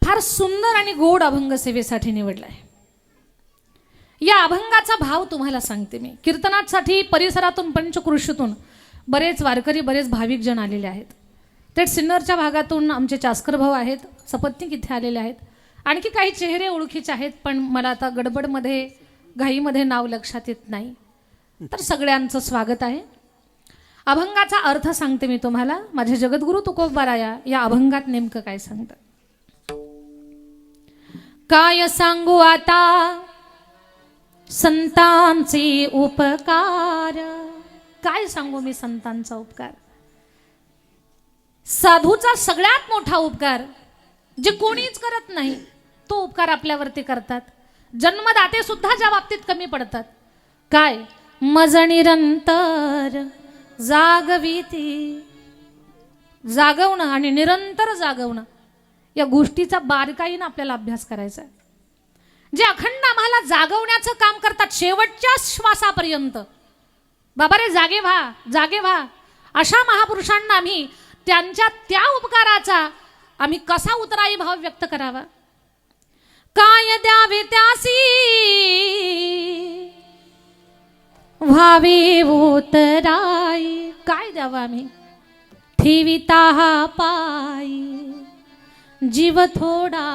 फार सुंदर आणि गोड अभंग सेवेसाठी निवडलाय. या अभंगाचा भाव तुम्हाला सांगते मी. कीर्तनासाठी परिसरातून पंचकृषीतून बरेच वारकरी बरेच भाविक जण आलेले आहेत. थेट सिन्नरच्या भागातून आमचे चास्कर भाऊ आहेत, सपत्नीक इथे आलेले आहेत. आणखी काही चेहरे ओळखीचे आहेत, पण मला आता गडबडमध्ये घाईमध्ये नाव लक्षात येत नाही. तर सगळ्यांचं स्वागत आहे. अभंगाचा अर्थ सांगते मी तुम्हाला. माझे जगद्गुरु तुकोबाराया या अभंगात नेमकं काय सांगतात. काय सांगू आता संतांचे उपकार. काय सांगू मी संतांचा उपकार. साधूचा सगळ्यात मोठा उपकार जे कोणीच करत नाही तो उपकार आपल्यावरती करतात. जन्मदाते सुद्धा ज्या बाबतीत कमी पडतात. काय मज निरंतर जागविती. जागवणं आणि निरंतर जागवणं या गोष्टीचा बारकाईनं आपल्याला अभ्यास करायचा आहे. जे अखंड आम्हाला जागवण्याचं काम करतात शेवटच्या श्वासापर्यंत. बाबा रे जागे व्हा, जागे व्हा. अशा महापुरुषांना आम्ही त्यांच्या त्या उपकाराचा आम्ही कसा उतराई भाव व्यक्त करावा. काय द्यावे त्यासी व्हावे उतराई. काय द्यावा आम्ही ठेविता हा पायी जीव थोडा.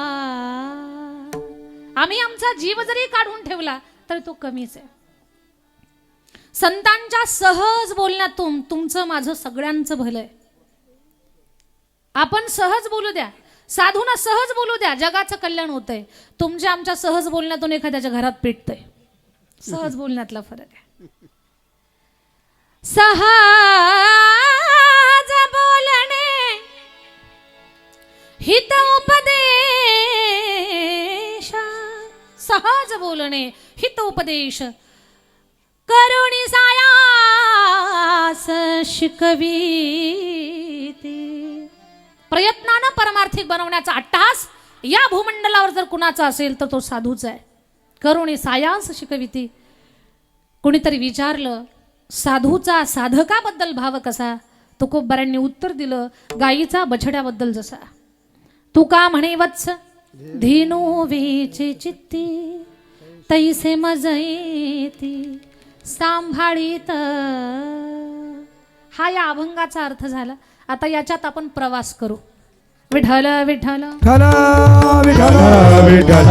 आम्ही आमचा जीव जरी काढून ठेवला तरी तो कमीच आहे. संतांच्या सहज बोलण्यातून तुमचं माझं सगळ्यांचं भलं आहे. आपण सहज बोलू द्या, साधूना सहज बोलू द्या, जगाचं कल्याण होतंय. तुमच्या आमच्या सहज बोलण्यातून एखाद्याच्या घरात पेटतंय. सहज बोलण्यातला फरक आहे. सहज बोलणे हित उपदेश. सहज बोलणे हित उपदेश करुणी सायास शिकवीती. प्रयत्नानं परमार्थिक बनवण्याचा अट्टहास या भूमंडलावर जर कुणाचा असेल तर तो साधूचा आहे. करुणी सायास शिकविती. कोणीतरी विचारलं साधूचा साधकाबद्दल भाव कसा. तुकोबारांनी उत्तर दिलं गायीचा बछड्याबद्दल जसा. तू का म्हणे वत्स धीनो वेचे चित्ती तैसे मजयेती सांभाळीत. हा या अभंगाचा अर्थ झाला. आता याच्यात आपण प्रवास करू. विठ्ठल विठ्ठल विठ्ठल विठ्ठल विठ्ठल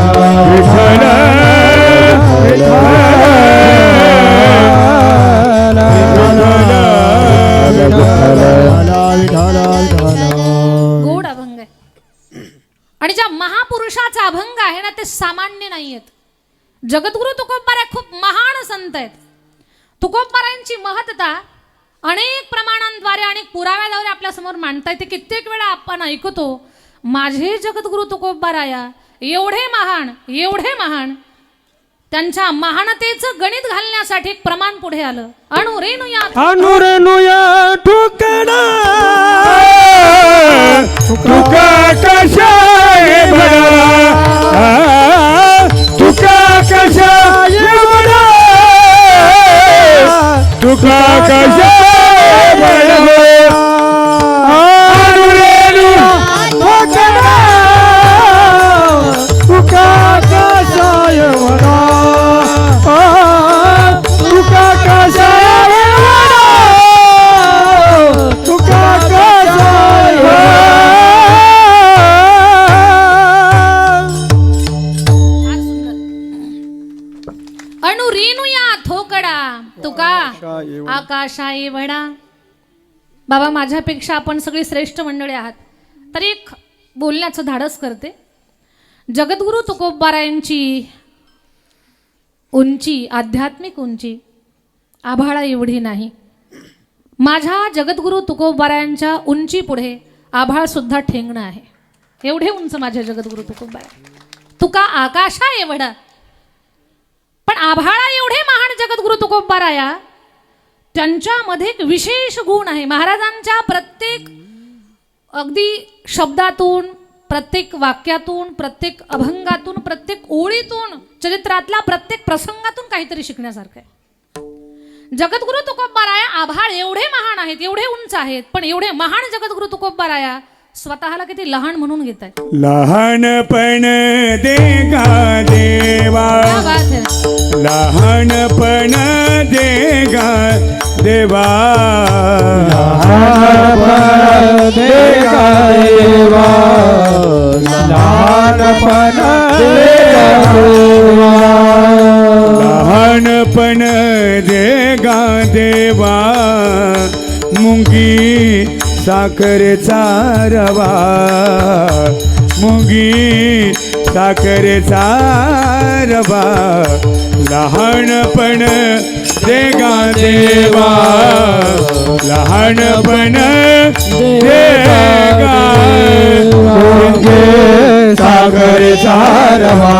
गोड अभंग आहे. आणि ज्या महापुरुषाचा अभंग आहे ना ते सामान्य नाही आहेत. जगद्गुरु तुकोबाराय खूप महान संत आहेत. तुकोबारायांची महत्ता अनेक प्रमाणांद्वारे अनेक पुराव्याद्वारे आपल्या समोर मांडता येते. कित्येक वेळा आपण ऐकतो माझे जगद्गुरु तुकोबाराया एवढे महान, एवढे महान. त्यांच्या महानतेचं गणित घालण्यासाठी एक प्रमाण पुढे आलं. अणुरेणुया ठुकडा तुका कशाय बडा. तुका कशाय बडा. तुका कशाय बडा. अणुरेणुया ठुकडा तुका कशाय बडा. तुका कशाय बडा. तुका कशाय अणुरेणुया थोकडा तुका आकाशा एवढा. बाबा माझ्यापेक्षा आपण सगळी श्रेष्ठ मंडळी आहात तर एक बोलण्याचं धाडस करते. जगद्गुरु तुकोबारायांची उंची, आध्यात्मिक उंची आभाळा एवढी नाही. माझ्या जगद्गुरु तुकोबारायांच्या उंची पुढे आभाळ सुद्धा ठेंगणं आहे. एवढे उंच माझे जगद्गुरु तुकोबाराय. तुका आकाशा एवढा. पण आभाळा एवढे महान जगद्गुरु तुकोबाराया त्यांच्यामध्ये एक विशेष गुण आहे. महाराजांच्या प्रत्येक अगदी शब्दातून, प्रत्येक वाक्यातून, प्रत्येक अभंगातून, प्रत्येक ओळीतून, चरित्रातला प्रत्येक प्रसंगातून काहीतरी शिकण्यासारखं आहे. जगद्गुरु तुकोबाराया आभाळ एवढे महान आहेत, एवढे उंच आहेत, पण एवढे महान जगद्गुरु तुकोबाराया स्वतःला किती लहान म्हणून घेत आहे. लहानपण दे गा देवा, क्या बात है. लहानपण दे गा देवा, लहानपण दे गा देवा, लहानपण दे गा देवा, लहानपण दे गा देवा, मुंगी साखरेचा रवा, मुंगी साखरेचा रवा, लहानपण दे गा देवा, लहानपण दे गा मुंगे साखरेचा रवा,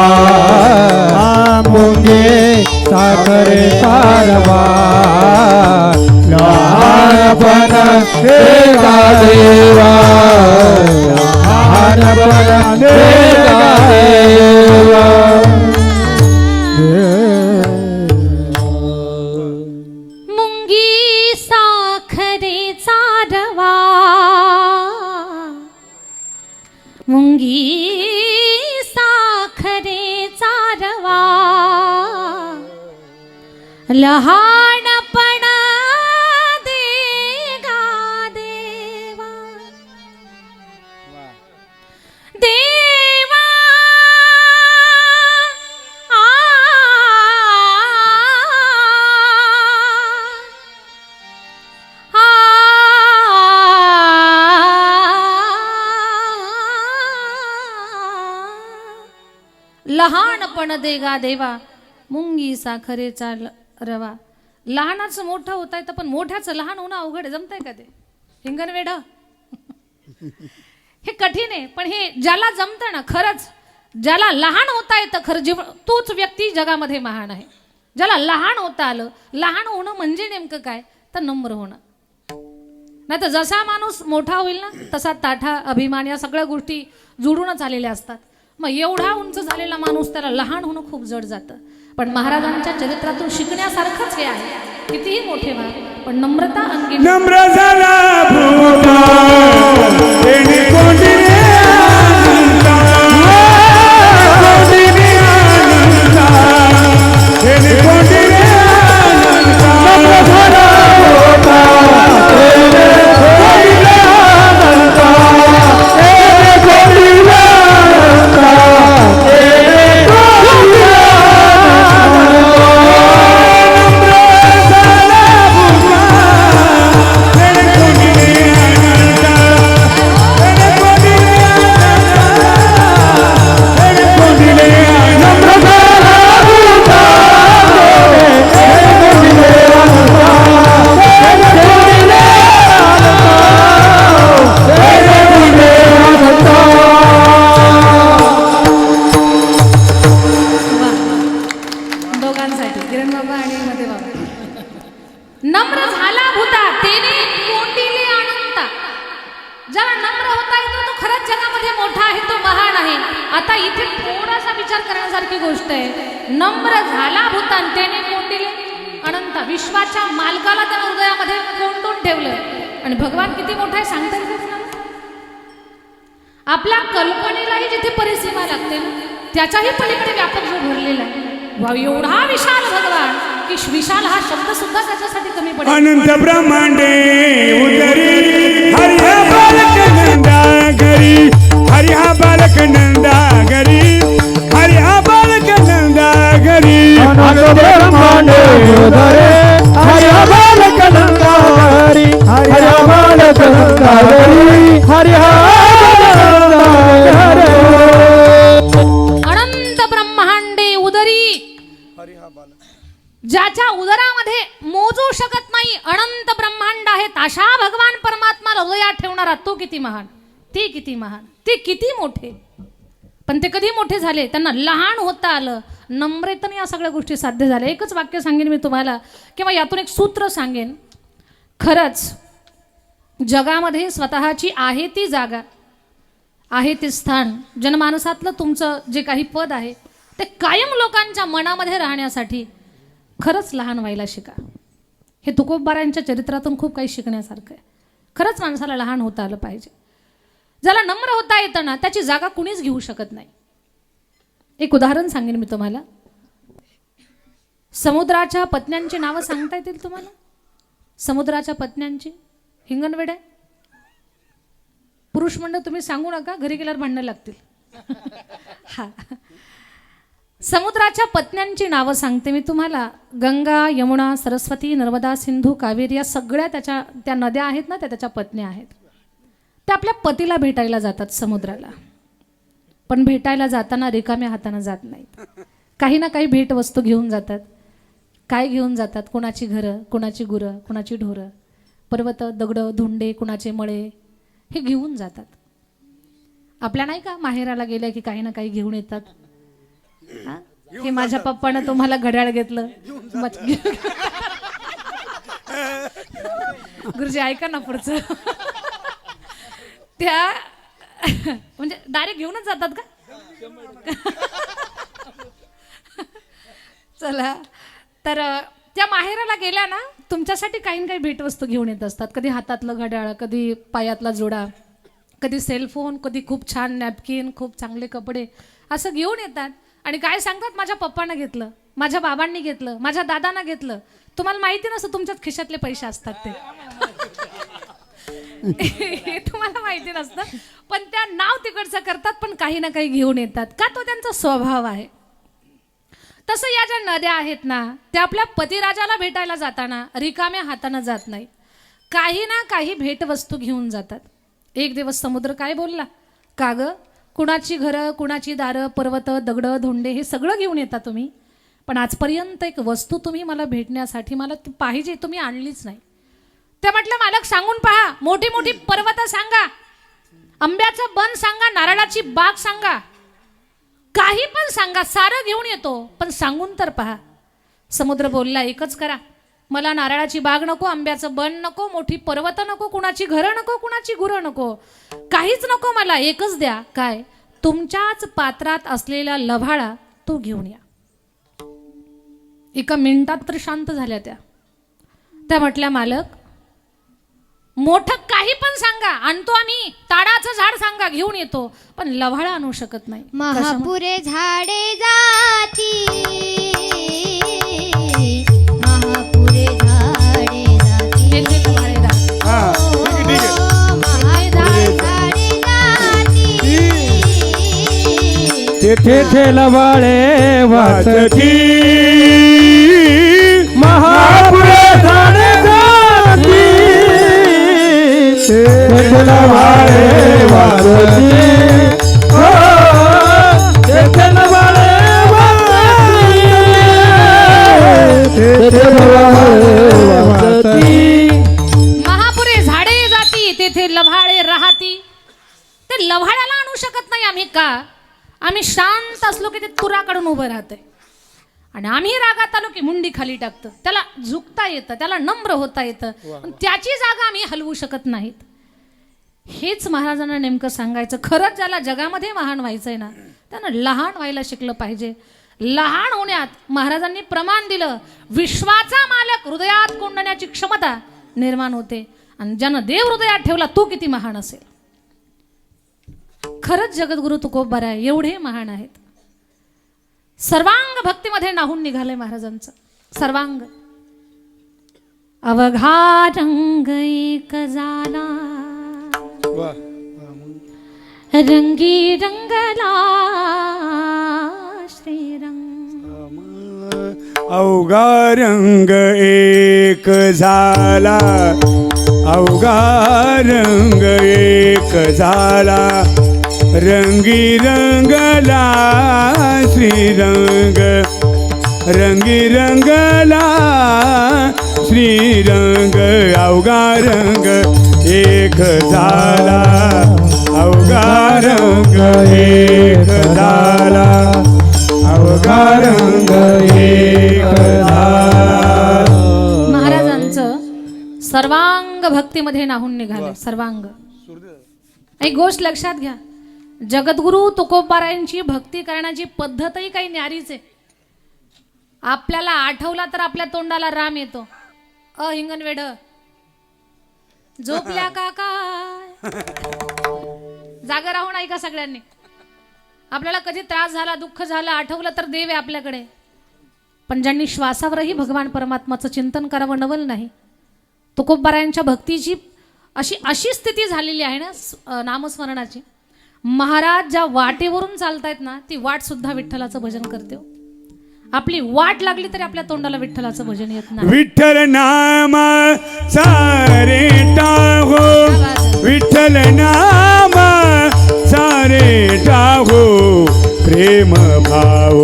मुंगे साखरेचा रवा, लहानपण दे गा देवा, लहानपण दे गा देवा. मुंगी साखरेचा रवा, मुंगी साखरेचा रवा, लहानपण दे गा देवा, देवा लहानपण देगा देवा, मुंगी साखरेचा रवा. लहानाचं मोठं होता येतं, पण मोठ्याचं लहान होणं अवघड आहे. जमतंय का ते हिंगणवेड? हे कठीण आहे, पण हे ज्याला जमतं ना, खरंच ज्याला लहान होता येतं, खरं जीवन तोच व्यक्ती जगामध्ये महान आहे. ज्याला लहान होता आलं. लहान होणं म्हणजे नेमकं काय तर नम्र होणं. नाही तर जसा माणूस मोठा होईल ना तसा ताठा अभिमान या सगळ्या गोष्टी जुळूनच आलेल्या असतात. मग एवढा उंच झालेला माणूस त्याला लहान होणं खूप जड जातं. पण महाराजांच्या चरित्रातून शिकण्यासारखंच हे आहे. कितीही मोठे व्हा पण नम्रता अंगी. नम्र झाला भूता, तेने कोंडिले अनंता, कोंडिले अनंता, तेने कोंडिले अनंता, नम्र झाला भूता, तेने कोंडिले अनंता, तेने कोंडिले अनंता, तेने कोंडिले दोघांसाठी किरण बाबा आणि मध्ये बाबा. नम्र झाला भूता तेने कोंडिले अनंता. ज्याला नम्र होता येतो तो खरंच जगामध्ये मोठा आहे, तो महान आहे. आता इथे थोडासा विचार करण्यासारखी गोष्ट आहे. नम्र झाला भूता तेने कोंडिले अनंता. विश्वाच्या मालकाला त्या हृदयामध्ये कोंडून ठेवलं. आणि भगवान किती मोठा आहे सांगता येत नाही. आपल्या कल्पनेलाही जिथे परिसीमा लागते ना त्याच्याही पलीकडे व्यापक जो भरलेला आहे. वा, एवढा विशाल भगवान की विशाल हा शब्द सुद्धा त्याच्यासाठी कमी पडेल. अनंत ब्रह्मांडे उदरी, हरि हा बालक नंदा घरी, हरि हा बालक नंदा घरी, हरि हा बालक नंदा घरी, अनंत ब्रह्मांडे उदरे, हरि बालक नंदा हरि, हरि बालक नंदा हरि, हरि अनंत ब्रह्मांडे उदरी, ज्याच्या उदरामध्ये मोजू शकत नाही अनंत ब्रह्मांड आहेत अशा भगवान परमात्माला हृदयात ठेवणारा तो किती महान, ते किती महान, ते किती मोठे. पण ते कधी मोठे झाले? त्यांना लहान होता आलं, नम्रतेने या सगळ्या गोष्टी साध्य झाल्या. एकच वाक्य सांगेन मी तुम्हाला किंवा यातून एक सूत्र सांगेन. खरंच जगामध्ये स्वतःची आहे ती जागा, आहे ते स्थान, जनमानसातलं तुमचं जे काही पद आहे ते कायम लोकांच्या मनामध्ये राहण्यासाठी खरंच लहान व्हायला शिका. हे तुकोबारायांच्या चरित्रातून खूप काही शिकण्यासारखं आहे. खरंच माणसाला लहान होता आलं पाहिजे. ज्याला नम्र होता येतं ना त्याची जागा कुणीच घेऊ शकत नाही. एक उदाहरण सांगेन मी तुम्हाला. समुद्राच्या पत्न्यांची नावं सांगता येतील तुम्हाला? समुद्राच्या पत्न्यांची हिंगणवेड्या. पुरुष मंडळ तुम्ही सांगू नका, घरी गेल्यावर भांडणं लागतील. हा, समुद्राच्या पत्न्यांची नावं सांगते मी तुम्हाला. गंगा, यमुना, सरस्वती, नर्मदा, सिंधू, कावेरी या सगळ्या त्या नद्या आहेत ना, त्याच्या पत्न्या आहेत. त्या आपल्या पतीला भेटायला जातात समुद्राला. पण भेटायला जाताना रिकाम्या हाताने जात नाहीत. काही ना काही भेटवस्तू घेऊन जातात. काय घेऊन जातात? कुणाची घरं, कुणाची गुरं, कुणाची ढोरं, पर्वत, दगडं, धुंडे, कुणाचे मळे, हे घेऊन जातात. आपल्या नाही का माहेराला गेल्या की काही ना काही घेऊन येतात. हे माझ्या पप्पानं तुम्हाला घड्याळ घेतलं. गुरुजी ऐका ना पुढचं. त्या म्हणजे डायरेक्ट घेऊनच जातात का? चला, तर त्या माहेराला गेल्या ना तुमच्यासाठी काही ना काही भेटवस्तू घेऊन येत असतात. कधी हातातलं घड्याळ, कधी पायातला जोडा, कधी सेलफोन, कधी खूप छान नॅपकिन, खूप चांगले कपडे, असं घेऊन येतात. आणि काय सांगतात? माझ्या पप्पानं घेतलं, माझ्या बाबांनी घेतलं, माझ्या दादानं घेतलं. तुम्हाला माहिती नसतं तुमच्याच खिशातले पैसे असतात ते. हे तुम्हाला माहिती नसतं, पण त्या नाव तिकडचं करतात, पण काही ना काही घेऊन येतात. का? तो त्यांचा स्वभाव आहे. तसं या ज्या नद्या आहेत ना, त्या आपल्या पतिराजाला भेटायला जाताना रिकाम्या हाताने जात नाही, काही ना काही भेटवस्तू घेऊन जातात. एक दिवस समुद्र काय बोलला? का ग, कुणाची घरं, कुणाची दारं, पर्वत, दगडं, धोंडे हे सगळं घेऊन येता तुम्ही, पण आजपर्यंत एक वस्तू तुम्ही मला भेटण्यासाठी मला ती पाहिजे, तुम्ही आणलीच नाही. ते म्हटलं, मालक सांगून पहा, मोठी मोठी पर्वत सांगा, आंब्याचं बन सांगा, नारळाची बाग सांगा, काही पण सांगा, सारं घेऊन येतो, पण सांगून तर पहा. समुद्र बोलला, एकच करा, मला नारळाची बाग नको, आंब्याचं बन नको, मोठी पर्वत नको, कुणाची घरं नको, कुणाची गुरं नको, काहीच नको, मला एकच द्या. काय? तुमच्याच पात्रात असलेला लव्हाळा तो घेऊन या. एका मिनिटात तर शांत झाल्या त्या म्हटल्या, मालक मोठं काही पण सांगा, आणतो आम्ही, ताडाचं झाड सांगा, घेऊन येतो, पण लव्हाळा आणू शकत नाही. महापुरे झाडे जाती, महापुरे झाडे जाती, हे जे लव्हाळे राहतात. हा, ठीक आहे, ठीक आहे. महापुरे झाडे जाती, तेथे लवाळे वाचती, महापुरे झाडे जाती, तेथे लवाळे वाचती, हो, तेथे लवाळे वाचती, तेथे लवाळे वाचती. महापुरे झाडे जाती, तेथे लव्हाळे राहती. ते लव्हाळ्याला आणू शकत नाही आम्ही. का? आम्ही शांत असलो की ते तुराकडून उभं राहतंय, आणि आम्ही रागात आलो की मुंडी खाली टाकतं. त्याला झुकता येतं, त्याला नम्र होता येतं, पण त्याची जागा आम्ही हलवू शकत नाहीत. हेच महाराजांना नेमकं सांगायचं. खरंच ज्याला जगामध्ये महान व्हायचंय ना, त्यानं लहान व्हायला शिकलं पाहिजे. लहान होण्यात महाराजांनी प्रमाण दिलं. विश्वाचा मालक हृदयात कोंडण्याची क्षमता निर्माण होते, आणि ज्यानं देव हृदयात ठेवला तो किती महान असेल. खरंच जगद्गुरु तुकोबाराय एवढे महान आहेत. सर्वांग भक्तीमध्ये नाहून निघाले महाराजांचं. सर्वांग. अवघा रंग एक झाला, रंगी रंगला श्रीरंग. अवघा रंग एक झाला, अवघा रंग एक झाला, रंगी रंगला श्रीरंग, रंगी रंगला श्रीरंग. अवघा रंग एक झाला, अवघा रंग एक झाला, अवघा रंग एक झाला. महाराजांचं सर्वांग भक्तीमध्ये नाहून निघाले. सर्वांग. एक गोष्ट लक्षात घ्या, जगद्गुरु तुकोबारायांची भक्ती करण्याची पद्धतही काही न्यारीच आहे. आपल्याला आठवला तर आपल्या तोंडाला राम येतो. हिंगणवेड झोपल्या का काय? जागा राहून ऐका सगळ्यांनी. आपल्याला कधी त्रास झाला, दुःख झालं, आठवलं तर देव आहे आपल्याकडे. पण ज्यांनी श्वासावरही भगवान परमात्माचं चिंतन करावं नवल नाही, तुकोबारायांच्या भक्तीची अशी स्थिती झालेली आहे ना नामस्मरणाची. महाराज ज्या वाटेवरून चालतायत ना, ती वाट सुद्धा विठ्ठलाचं भजन करते हो. आपली वाट लागली तरी आपल्या तोंडाला विठ्ठलाचं भजन येत नाही. विठ्ठल नाम सारे टाहो, विठ्ठल नाम सारे टाहो, प्रेम भाव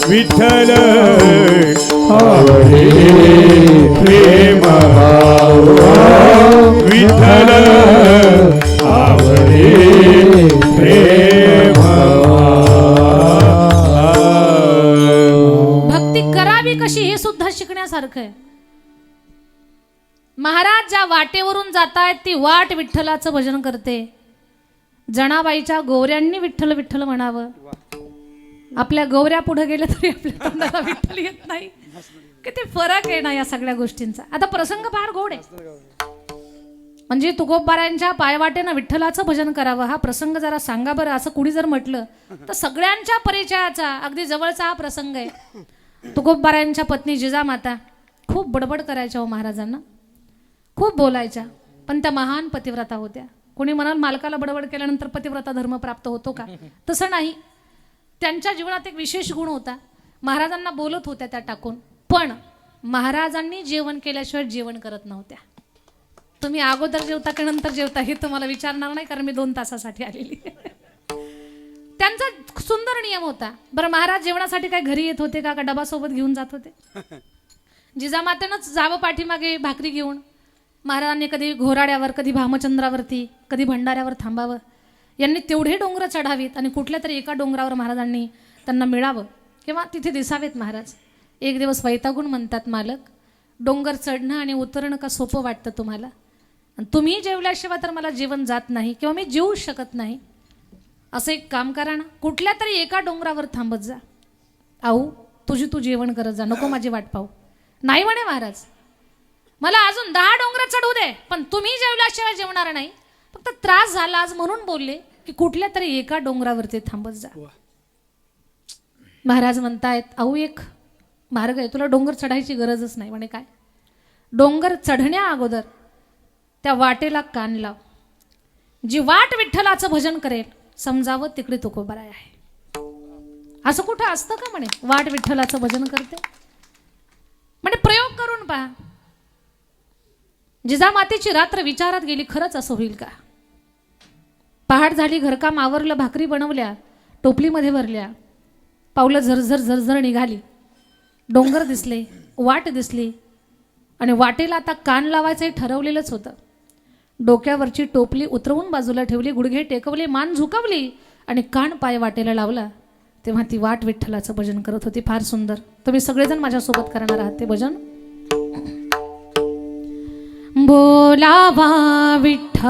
विठ्ठल आवडे, प्रेम भाव विठ्ठल आवडे, प्रेम भक्ती करावी कशी हे सुद्धा शिकण्यासारखं आहे. महाराज ज्या वाटेवरून जातायत ती वाट विठ्ठलाचं भजन करते. जनाबाईच्या गौऱ्यांनी विठ्ठल विठ्ठल म्हणावं. आपल्या गौऱ्या पुढे गेल्या तरी आपल्या तोंडाला विठ्ठल येत नाही. किती फरक आहे ना या सगळ्या गोष्टींचा. आता प्रसंग फार गोड आहे. म्हणजे तुकोबारायांच्या पायवाटेनं विठ्ठलाचं भजन करावं हा प्रसंग जरा सांगा बरं. असं कुणी जर म्हटलं तर सगळ्यांच्या परिचयाचा अगदी जवळचा हा प्रसंग आहे. तुकोबारायांच्या पत्नी जिजामाता खूप बडबड करायच्या हो महाराजांना, खूप बोलायच्या. पण त्या महान पतिव्रता होत्या. कोणी म्हणाल मालकाला बडबड केल्यानंतर पतिव्रता धर्म प्राप्त होतो का? तसं नाही. त्यांच्या जीवनात एक विशेष गुण होता. महाराजांना बोलत होत्या त्या टाकून, पण महाराजांनी जेवण केल्याशिवाय जेवण करत नव्हत्या. तुम्ही अगोदर जेवता की नंतर जेवता हे तुम्हाला विचारणार नाही, कारण मी 2 तासासाठी आलेली. त्यांचा सुंदर नियम होता. बरं, महाराज जेवणासाठी काय घरी येत होते का डबा सोबत घेऊन जात होते? जिजामातेनंच जावं पाठीमागे भाकरी घेऊन. महाराजांनी कधी घोराड्यावर, कधी भामचंद्रावरती, कधी भंडाऱ्यावर थांबावं. यांनी तेवढे डोंगर चढावीत आणि कुठल्या तरी एका डोंगरावर महाराजांनी त्यांना मिळावं किंवा तिथे दिसावेत महाराज. एक दिवस वैतागून म्हणतात, मालक डोंगर चढणं आणि उतरणं का सोपं वाटतं तुम्हाला? आणि तुम्ही जेवल्याशिवाय तर मला जेवण जात नाही किंवा मी जेवू शकत नाही. असं एक काम करा ना, कुठल्या तरी एका डोंगरावर थांबत जा. आऊ तुझी तू जेवण करत जा, नको माझी वाट पाहू. नाही म्हणे महाराज, मला अजून 10 डोंगर चढू दे, पण तुम्ही जेवल्याशिवाय जेवणार नाही. फक्त त्रास झाला आज म्हणून बोलले की कुठल्या तरी एका डोंगरावरती थांबत जा. महाराज म्हणतायत, आऊ एक मार्ग आहे, तुला डोंगर चढायची गरजच नाही. म्हणे काय? डोंगर चढण्या अगोदर त्या वाटेला कान लाव. जी वाट विठ्ठलाचं भजन करेल समजावं तिकडे तुकोबाराय आहे. असं कुठं असतं का म्हणे वाट विठ्ठलाचं भजन करते? म्हणजे प्रयोग करून पहा. जिजामातेची रात्र विचारात गेली, खरंच असं होईल का? पहाट झाली, घरकाम आवरलं, भाकरी बनवल्या, टोपलीमध्ये भरल्या, पावलं झरझर झरझर निघाली. डोंगर दिसले, वाट दिसली आणि वाटेला आता कान लावायचंही ठरवलेलंच होतं. डोक्यावरची टोपली उतरवून बाजूला ठेवली, गुडघे टेकवले, मान झुकवली आणि कान पाय वाटेला लावला. तेव्हा ती वाट विठ्ठलाचं भजन करत होती. फार सुंदर. तुम्ही सगळेजण माझ्यासोबत करणार आहात ते भजन. बोलावा विठ्ठल,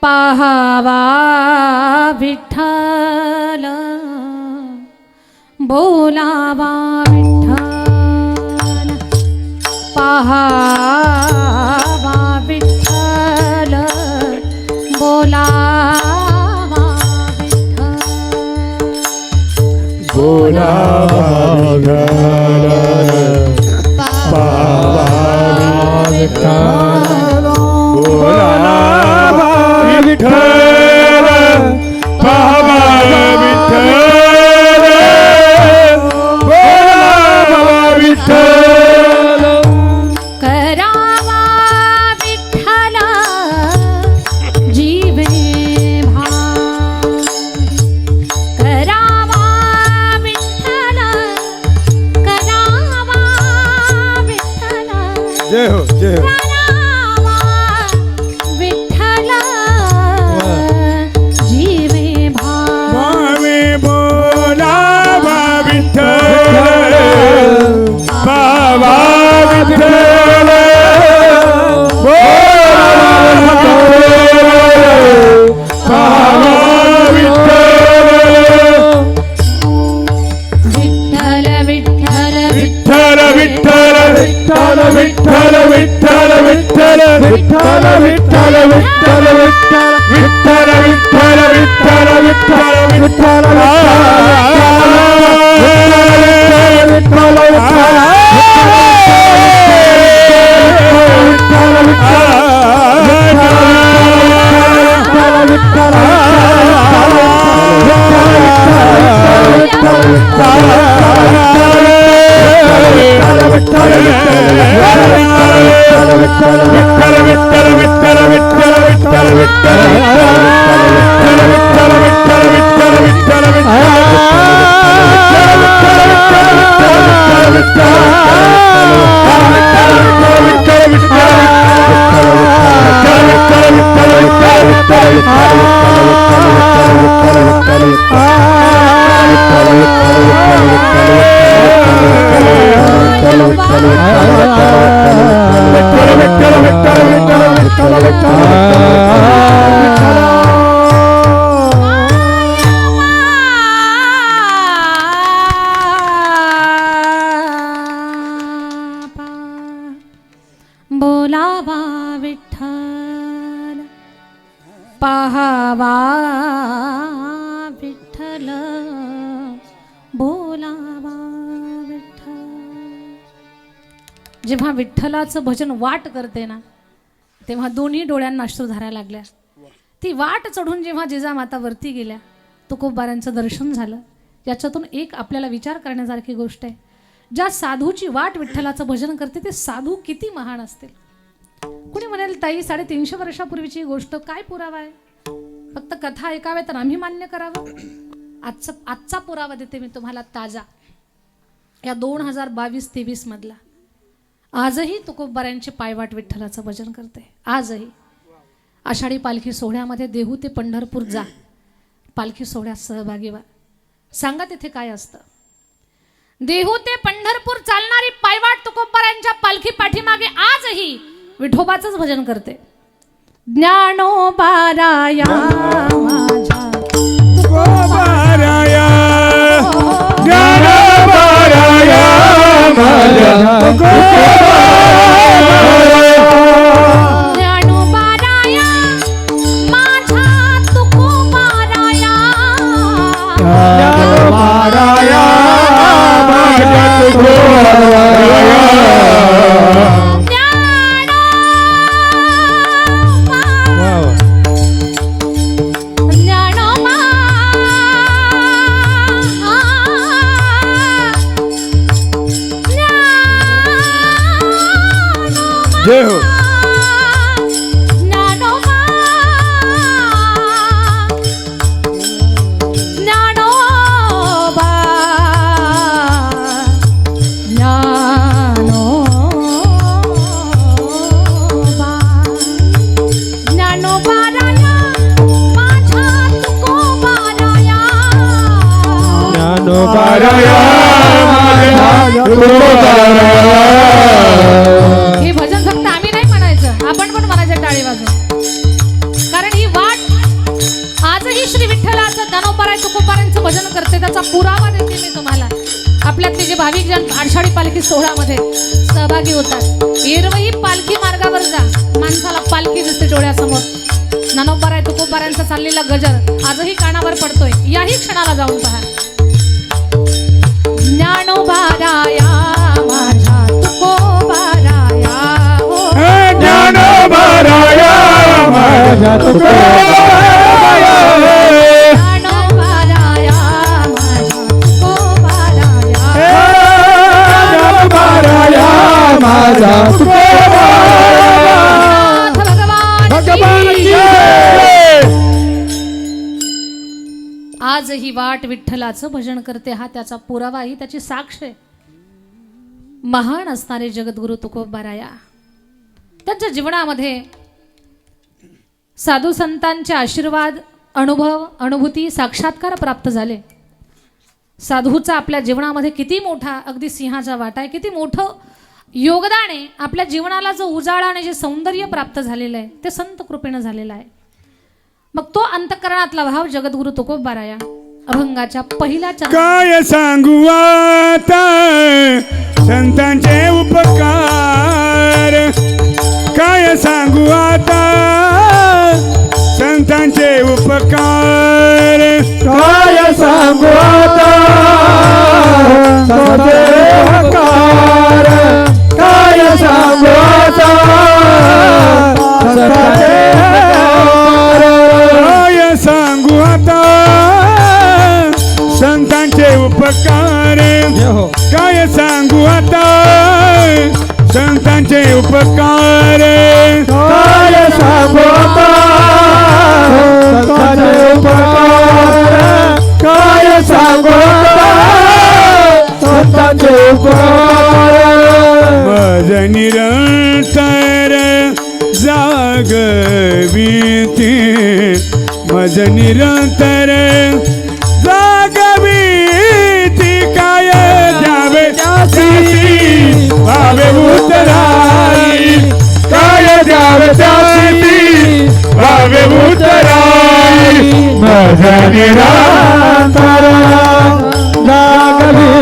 पाहावा विठ्ठल, बोलावा विठ्ठल, पाहावा विठ्ठल, बोलावा विठ्ठल, बोलावा विठ्ठल, पाहावा विठ्ठल, बोलावा विठ्ठल, पाहावा विठ्ठल, बोलावा विठ्ठल, करावा विठ्ठला जीवे बोलावा विठ्ठल बोलावा विठ्ठल. जेव्हा विठ्ठलाचं भजन वाट करते ना तेव्हा दोन्ही डोळ्यांना अश्रू धारायला लागल्या. ती वाट चढून जेव्हा जिजामाता वरती गेल्या तुकोबारांचं दर्शन झालं. याच्यातून एक आपल्याला विचार करण्यासारखी गोष्ट आहे. ज्या साधूची वाट विठ्ठलाचं भजन करते ते साधू किती महान असतील. कुणी म्हणेल ताई 350 वर्षापूर्वीची गोष्ट काय पुरावा आहे, फक्त कथा ऐकाव्या तर आम्ही मान्य करावं. आजचा पुरावा देते मी तुम्हाला ताजा. या 2022-23 मधला आजही तुकोबारांची पायवाट विठ्ठलाचं भजन करते. आजही आषाढी पालखी सोहळ्यामध्ये देहू ते पंढरपूर जा, पालखी सोहळ्यात सहभागी व्हा. सांगा तिथे काय असतं. देहू ते पंढरपूर चालणारी पायवाट तुकोबारांच्या पालखी पाठीमागे आजही विठोबाचंच भजन करते. ज्ञानोबाराया माझ्या तुकोबाराया ज्ञानोबाराया माझ्या ज्ञानोबाराया माझ्या तुकोबाराया ज्ञानोबाराया माझ्या तुकोबाराया जय हो. हे भजन फक्त आम्ही नाही म्हणायचं, आपण पण म्हणायचं टाळी वाजून. कारण ही वाट आजही श्री विठ्ठलाचं ज्ञानोबाराय तुकोबारांचं भजन करते. त्याचा पुरावा देते मी तुम्हाला. आपल्यातले जे भाविक जन आषाढी पालखी सोहळ्यामध्ये सहभागी होतात, एरवही पालखी मार्गावर जा, माणसाला पालखी दिसते डोळ्यासमोर. ज्ञानोबाराय तुकोबारांचा चाललेला गजर आजही कानावर पडतोय. याही क्षणाला जाऊन पहा. ज्ञानोबाराया माझ्या तुकोबाराया ज्ञानोबाराया माझ्या तुकोबाराया ज्ञानोबाराया माझ्या तुकोबाराया ज्ञानोबाराया माझ्या तुकोबाराया भगवान की आज ही वाट विठ्ठलाचं भजन करते. हा त्याचा पुरावाही त्याची साक्ष आहे. महान असणारे जगद्गुरु तुकोबाराया त्यांच्या जीवनामध्ये साधू संतांचे आशीर्वाद, अनुभव, अनुभूती, साक्षात्कार प्राप्त झाले. साधूचा आपल्या जीवनामध्ये किती मोठा अगदी सिंहाचा वाटा आहे, किती मोठं योगदान आहे. आपल्या जीवनाला जो उजाळा आणि जे सौंदर्य प्राप्त झालेलं आहे ते संत कृपेनं झालेलं आहे. मग तो अंतःकरणातला भाव जगद्गुरु तुकोबाराया अभंगाच्या पहिल्या काय सांगू आता संतांचे उपकार, काय सांगू आता संतांचे उपकार, काय सांगू आता संतांचे उपकार, काय सांगू आता संतांचे काय सांगू आता संतांचे उपकार, काय सांगू आता संतांचे उपकार, काय सांगू आता संतांचे उपकार, काय सांगू आता संतांचे उपकार. मज निरंतर जागविते, मज निरंतर जागविती, काय द्यावे त्यासी भावे उतराई, काय द्यावे त्यासी भावे उतराई. मज निरंतर जागवी,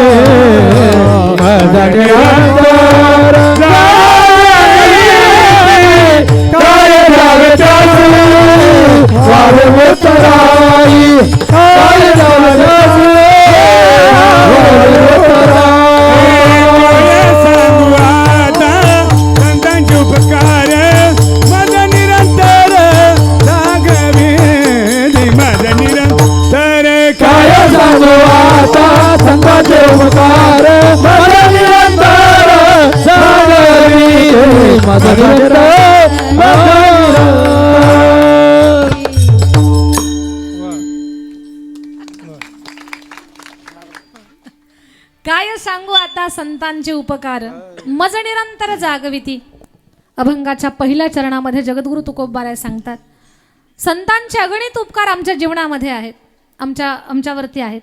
मज निरंतर जागवी, काय द्यावे त्यासी भावे उतराई काय झालं काय सांगू आता संतांचे उपकार मज निरंतर जागवी मज निरंतर काय सांगू आता संतांचे उपकार मला निरंतर सागरी माझा काय सांगू आता संतांचे उपकार मज निरंतर जागविती. अभंगाच्या पहिल्या चरणामध्ये जगद्गुरु तुकोबाराय सांगतात, संतांचे अगणित उपकार आमच्या जीवनामध्ये आहेत, आमच्यावरती आहेत.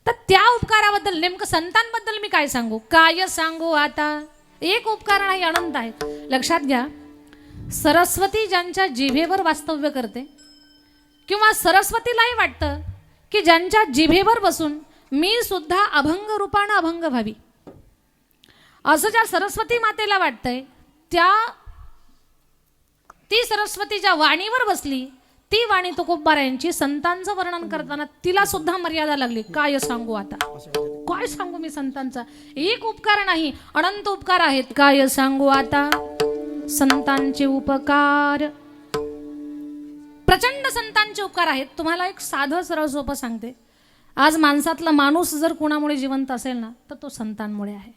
तर त्या उपकाराबद्दल, नेमकं संतांबद्दल मी काय सांगू, काय सांगू आता. एक उपकार नाही, अनंत आहेत. लक्षात घ्या, सरस्वती ज्यांच्या जिभेवर वास्तव्य करते, किंवा सरस्वतीलाही वाटतं की ज्यांच्या जिभेवर बसून मी सुद्धा अभंग रूपानं अभंग व्हावी, असं ज्या सरस्वती मातेला वाटतंय, ती सरस्वती ज्या वाणीवर बसली, ती वाणी तुकोबारायांची संतांचं वर्णन करताना तिला सुद्धा मर्यादा लागली. काय सांगू आता, काय सांगू मी संतांचा. एक उपकार नाही, अनंत उपकार आहेत. काय सांगू आता संतांचे उपकार, प्रचंड संतांचे उपकार आहेत. तुम्हाला एक साधं सरळ सोपं सांगते. आज माणसातला माणूस जर कोणामुळे जिवंत असेल ना, तर तो संतांमुळे आहे.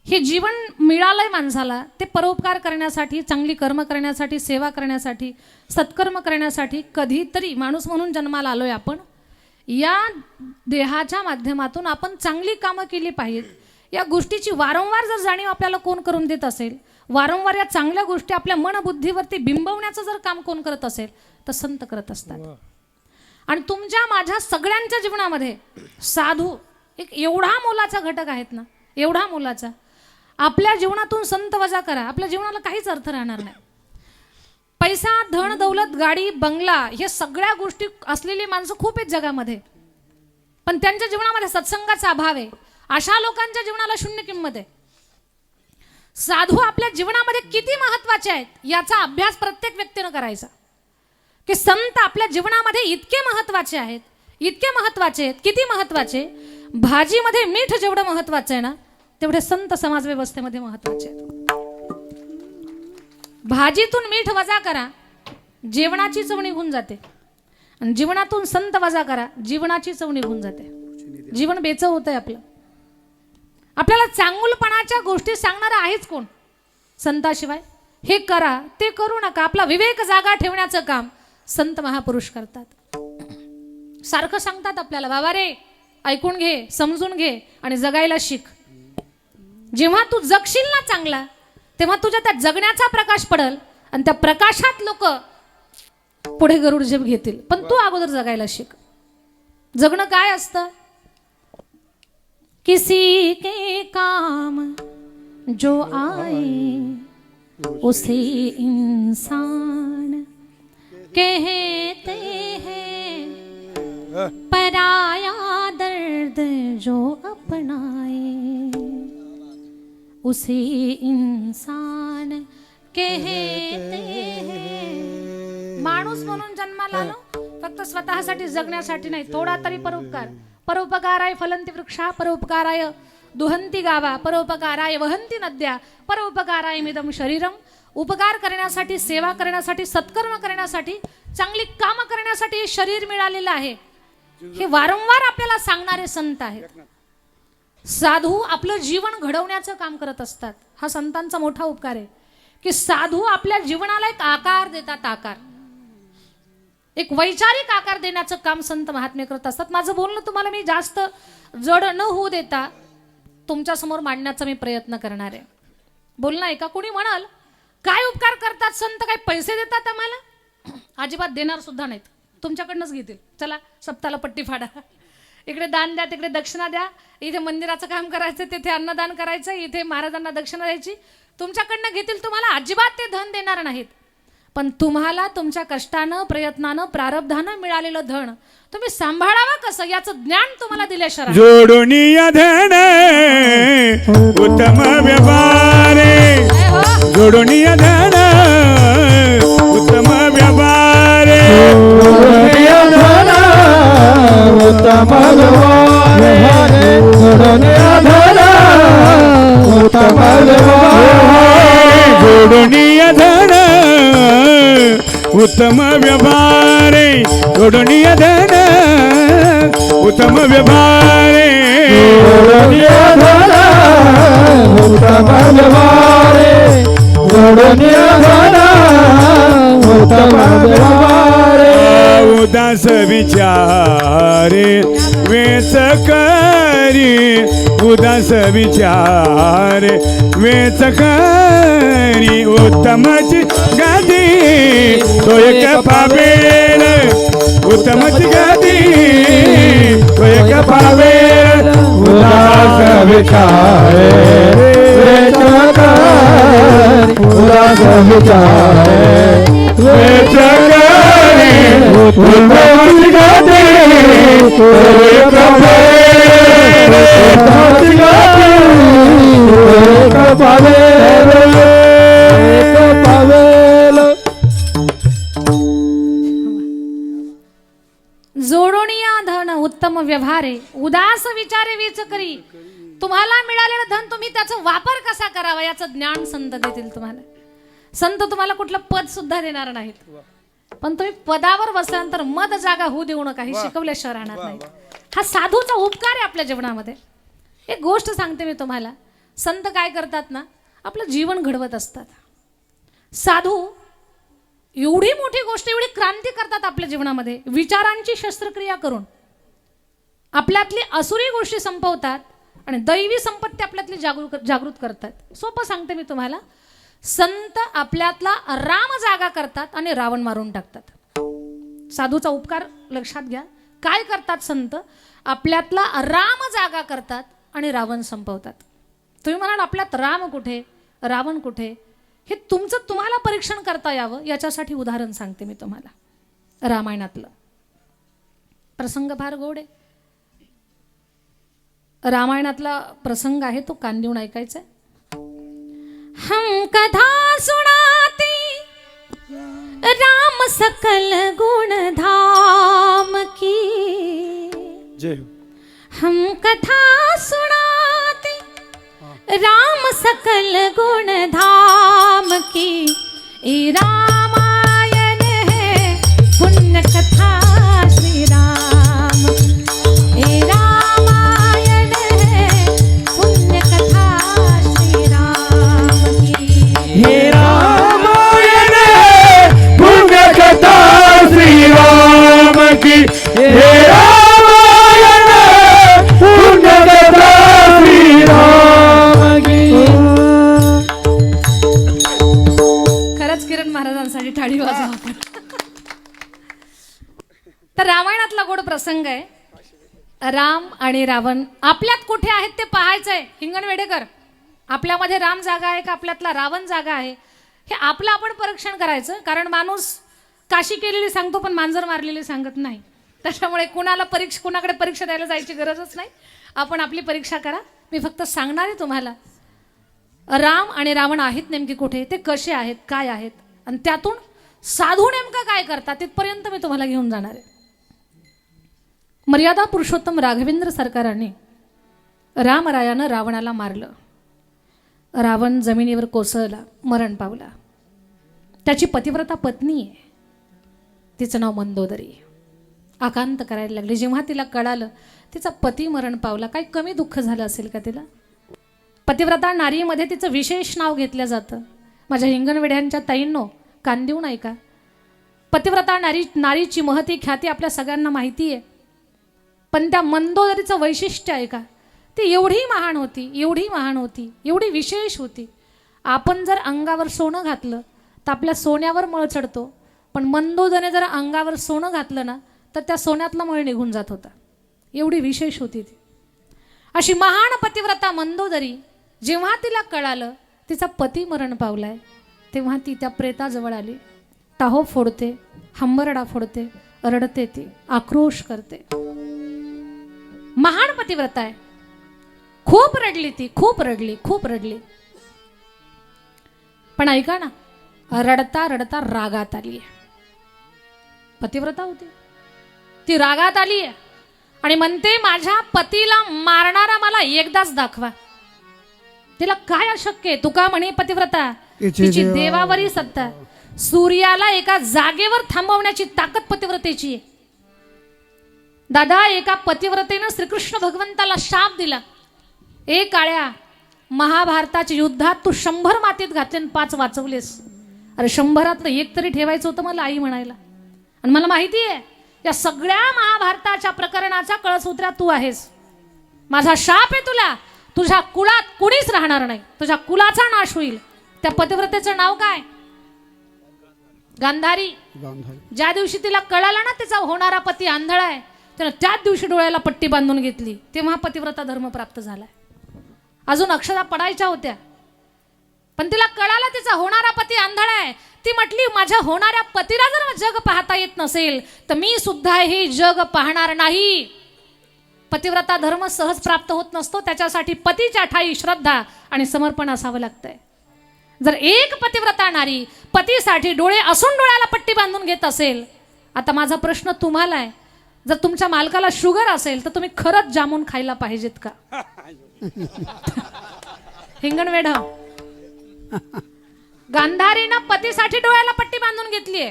हे जीवन मिळालंय माणसाला ते परोपकार करण्यासाठी, चांगली कर्म करण्यासाठी, सेवा करण्यासाठी, सत्कर्म करण्यासाठी. कधीतरी माणूस म्हणून जन्माला आलोय आपण. या देहाच्या माध्यमातून आपण चांगली कामं केली पाहिजेत. या गोष्टीची वारंवार जर जाणीव आपल्याला कोण करून देत असेल, वारंवार या चांगल्या गोष्टी आपल्या मनबुद्धीवरती बिंबवण्याचं जर काम कोण करत असेल, तर संत करत असतात. आणि तुमच्या माझ्या सगळ्यांच्या जीवनामध्ये साधू एक एवढा मोलाचा घटक आहेत ना, एवढा मोलाचा. आपल्या जीवनातून संत वजा करा, आपल्या जीवनाला काहीच अर्थ राहणार नाही. पैसा, धन, दौलत, गाडी, बंगला, हे सगळ्या गोष्टी असलेली माणसं खूप आहेत जगामध्ये, पण त्यांच्या जीवनामध्ये सत्संगाचा अभाव आहे. अशा लोकांच्या जीवनाला शून्य किंमत आहे. साधू आपल्या जीवनामध्ये किती महत्वाचे आहेत याचा अभ्यास प्रत्येक व्यक्तीनं करायचा. की संत आपल्या जीवनामध्ये इतके महत्वाचे आहेत, इतके महत्वाचे आहेत. किती महत्वाचे, भाजीमध्ये मीठ जेवढं महत्वाचं आहे ना, तेवढे संत समाज व्यवस्थेमध्ये महत्वाचे आहेत. भाजीतून मीठ वजा करा, जेवणाची चव निघून जाते. आणि जीवनातून संत वजा करा, जीवनाची चव निघून जाते. जीवन बेचव होतंय आपलं. आपल्याला चांगुलपणाच्या गोष्टी सांगणारा आहेच कोण, संताशिवाय. हे करा, ते करू नका, आपला विवेक जागा ठेवण्याचं काम संत महापुरुष करतात. सारखं सांगतात आपल्याला, बाबा रे ऐकून घे, समजून घे आणि जगायला शिक. जेव्हा तू जगशील ना चांगला, तेव्हा तुझ्या त्या जगण्याचा प्रकाश पडल आणि त्या प्रकाशात लोक पुढे गरुड झेप घेतील. पण तू अगोदर जगायला शिक. जगणं काय असतं, किसी के काम जो आए उसे इंसान कहते हैं, पराया दर्द जो अपनाए उसे इंसान कहते हैं. माणूस म्हणून जन्माला आलो फक्त स्वतःसाठी जगण्यासाठी नाही. थोडा तरी परोपकार. परोपकाराय फलंती वृक्षा, परोपकाराय दुहंती गावा, परोपकाराय वहंती नद्या, परोपकाराय मिदम शरीरम. उपकार करण्यासाठी, सेवा करण्यासाठी, सत्कर्म करण्यासाठी, चांगली कामं करण्यासाठी हे शरीर मिळालेलं आहे. हे वारंवार आपल्याला सांगणारे संत आहेत. साधू आपलं जीवन घडवण्याचं काम करत असतात. हा संतांचा मोठा उपकार आहे की साधू आपल्या जीवनाला एक आकार देतात. आकार, एक वैचारिक आकार देण्याचं काम संत महात्मे करत असतात. माझं बोलणं तुम्हाला मी जास्त जड न होऊ देता तुमच्या समोर मांडण्याचा मी प्रयत्न करणार आहे. बोलणं आहे का, कोणी म्हणाल काय उपकार करतात संत, काय पैसे देतात आम्हाला? अजिबात देणार सुद्धा नाहीत, तुमच्याकडनंच घेतील. चला सप्ताला पट्टी फाडा, इकडे दान द्या, तिकडे दक्षिणा द्या, इथे मंदिराचं काम करायचं, तिथे अन्नदान करायचं, इथे महाराजांना दक्षिणा द्यायची. तुमच्याकडनं घेतील, तुम्हाला अजिबात ते धन देणार नाहीत. पण तुम्हाला तुमच्या कष्टानं, प्रयत्नानं, प्रारब्धानं मिळालेलं धन तुम्ही सांभाळावं कसं याचं ज्ञान तुम्हाला दिल्याशिवाय. जोडुनिया धन उत्तम व्यवहारे, जोडुनिया धन उत्तम व्यवहारे. उत्तम व्यवहारे जोडून धरा उत्तम व्यवहारे जोडुनिया धन उत्तम व्यवहारे जोडुनिया धन उत्तम व्यवहारे जोडून धरा उत्तम व्यवहारे जोडून धरा उत्तम व्यवहारे उदास विचारे वेच करी उदास विचारे वेच करी उत्तमची गादी तो एक पावेल उत्तमची गादी तो एक पावेल उदास विचारे उदास विचारे उत्तमची गादी तो एक पावेल जोडोनिया धन उत्तम व्यवहारे उदास विचारे वीच करी. तुम्हाला मिळालेलं धन तुम्ही त्याचा वापर कसा करावा याचं ज्ञान संत देतील तुम्हाला. संत तुम्हाला कुठलं पद सुद्धा देणार नाहीत, पण तुम्ही पदावर बसल्यानंतर मद जागा होऊ देऊ नका हे शिकवल्याशिवाय राहणार नाही. हा साधूचा उपकार आहे आपल्या जीवनामध्ये. एक गोष्ट सांगते मी तुम्हाला, संत काय करतात ना, आपलं जीवन घडवत असतात. साधू एवढी मोठी गोष्ट, एवढी क्रांती करतात आपल्या जीवनामध्ये, विचारांची शस्त्रक्रिया करून आपल्यातली असुरी गोष्टी संपवतात आणि दैवी संपत्ती आपल्यातली जागृत करतात. सोपं सांगते मी तुम्हाला, संत आपल्यातला राम जागा करतात आणि रावण मारून टाकतात. साधूचा उपकार लक्षात घ्या. काय करतात संत? आपल्यातला राम जागा करतात आणि रावण संपवतात. तुम्ही म्हणाल आपल्यात राम कुठे, रावण कुठे, हे तुमचं तुम्हाला परीक्षण करता यावं याच्यासाठी उदाहरण सांगते मी तुम्हाला. रामायणातलं प्रसंग फार गोड आहे. रामायणातला प्रसंग आहे तो कान देऊन ऐकायचा आहे. हम कथा सुनाते राम सकल गुण धाम की. जय हम कथा सुनाते राम सकल गुण धाम की. ए रामायण है पुण्य कथा श्री राम. ए रामायण है पुण्य कथा श्री राम की. हे रामायण पुण्य कथा श्री राम की. हे रामायण पुण्य कथा श्री राम की. खरंच किरण महाराजांसाठी टाळी वाजवा. तर रामायणातला गोड प्रसंग आहे. राम आणि रावण आपल्यात कुठे आहेत ते पाहायचंय. हिंगणवेडेकर, आपल्यामध्ये राम जागा आहे का आपल्यातला रावण जागा आहे हे आपलं आपण परीक्षण करायचं. कारण माणूस काशी केलेली सांगतो पण मांजर मारलेली सांगत नाही. त्याच्यामुळे कुणाकडे परीक्षा द्यायला जायची गरजच नाही. आपण आपली परीक्षा करा. मी फक्त सांगणार आहे तुम्हाला राम आणि रावण आहेत नेमके कुठे, ते कसे आहेत, काय आहेत, आणि त्यातून साधू नेमकं काय करतात तिथपर्यंत मी तुम्हाला घेऊन जाणार आहे. मर्यादा पुरुषोत्तम राघवेंद्र सरकारांनी रामरायानं रावणाला मारलं. रावण जमिनीवर कोसळला, मरण पावला. त्याची पतिव्रता पत्नी आहे, तिचं नाव मंदोदरी. आकांत करायला लागली. जेव्हा तिला कळालं तिचा पती मरण पावला, काही कमी दुःख झालं असेल का तिला? पतिव्रता नारीमध्ये तिचं विशेष नाव घेतलं जातं. माझ्या हिंगणवेड्यांच्या ताईंनो, कान देऊन ऐका. पतिव्रता नारीची महती ख्याती आपल्या सगळ्यांना माहिती आहे, पण त्या मंदोदरीचं वैशिष्ट्य आहे का, ती एवढी महान होती, एवढी महान होती, एवढी विशेष होती. आपण जर अंगावर सोनं घातलं तर आपल्या सोन्यावर मळ चढतो, पण मंदोदरीने जर अंगावर सोनं घातलं ना तर त्या सोन्यातला मळ निघून जात होता. एवढी विशेष होती ती. अशी महान पतिव्रता मंदोदरी, जेव्हा तिला कळालं तिचा पती मरण पावलाय, तेव्हा ती त्या प्रेताजवळ आली. टाहो फोडते, हंबरडा फोडते, रडते, ती आक्रोश करते. महान पतिव्रता आहे. खूप रडली ती, खूप रडली, खूप रडली. पण ऐका ना, रडता रडता रागात आली आहे. पतिव्रता होती ती, रागात आली आहे आणि म्हणते माझ्या पतीला मारणारा मला एकदाच दाखवा. तिला काय अशक्य आहे? तुका म्हणे पतिव्रता तिची देवावरी सत्ता, सूर्याला एका जागेवर थांबवण्याची ताकद पतिव्रतेची आहे. दादा, एका पतिव्रतेनं श्रीकृष्ण भगवंताला शाप दिला, ए काळ्या, महाभारताच्या युद्धात तू 100 मातीत घातले आणि 5 वाचवलेस. अरे 100तलं 1 तरी ठेवायचं होतं मला आई म्हणायला. आणि मला माहिती आहे या सगळ्या महाभारताच्या प्रकरणाचा कळसूत्रा तू आहेस. माझा शाप आहे तुला, तुझ्या कुळात कुणीच राहणार नाही, तुझ्या कुलाचा नाश होईल. त्या पतिव्रतेचं नाव काय? गांधारी. ज्या दिवशी तिला कळाला ना तिचा होणारा पती आंधळा आहे, त्यानं त्याच दिवशी डोळ्याला पट्टी बांधून घेतली. तेव्हा पतिव्रता धर्म प्राप्त झालाय. अजून अक्षरा पडायच्या होत्या, पण तिला कळाला तिचा होणारा पती आंधळा आहे. ती म्हटली माझ्या होणाऱ्या पतीला जर जग पाहता येत नसेल तर मी सुद्धा हे जग पाहणार नाही. पतिव्रता धर्म सहज प्राप्त होत नसतो, त्याच्यासाठी पतीच्या ठाई श्रद्धा आणि समर्पण असावं लागतंय. जर एक पतिव्रता नारी पतीसाठी डोळे असून डोळ्याला पट्टी बांधून घेत असेल, आता माझा प्रश्न तुम्हाला आहे, जर तुमच्या मालकाला शुगर असेल तर तुम्ही खरंच जामून खायला पाहिजेत का? हिंगणवेढ गांधारीनं पतीसाठी डोळ्याला पट्टी बांधून घेतलीये,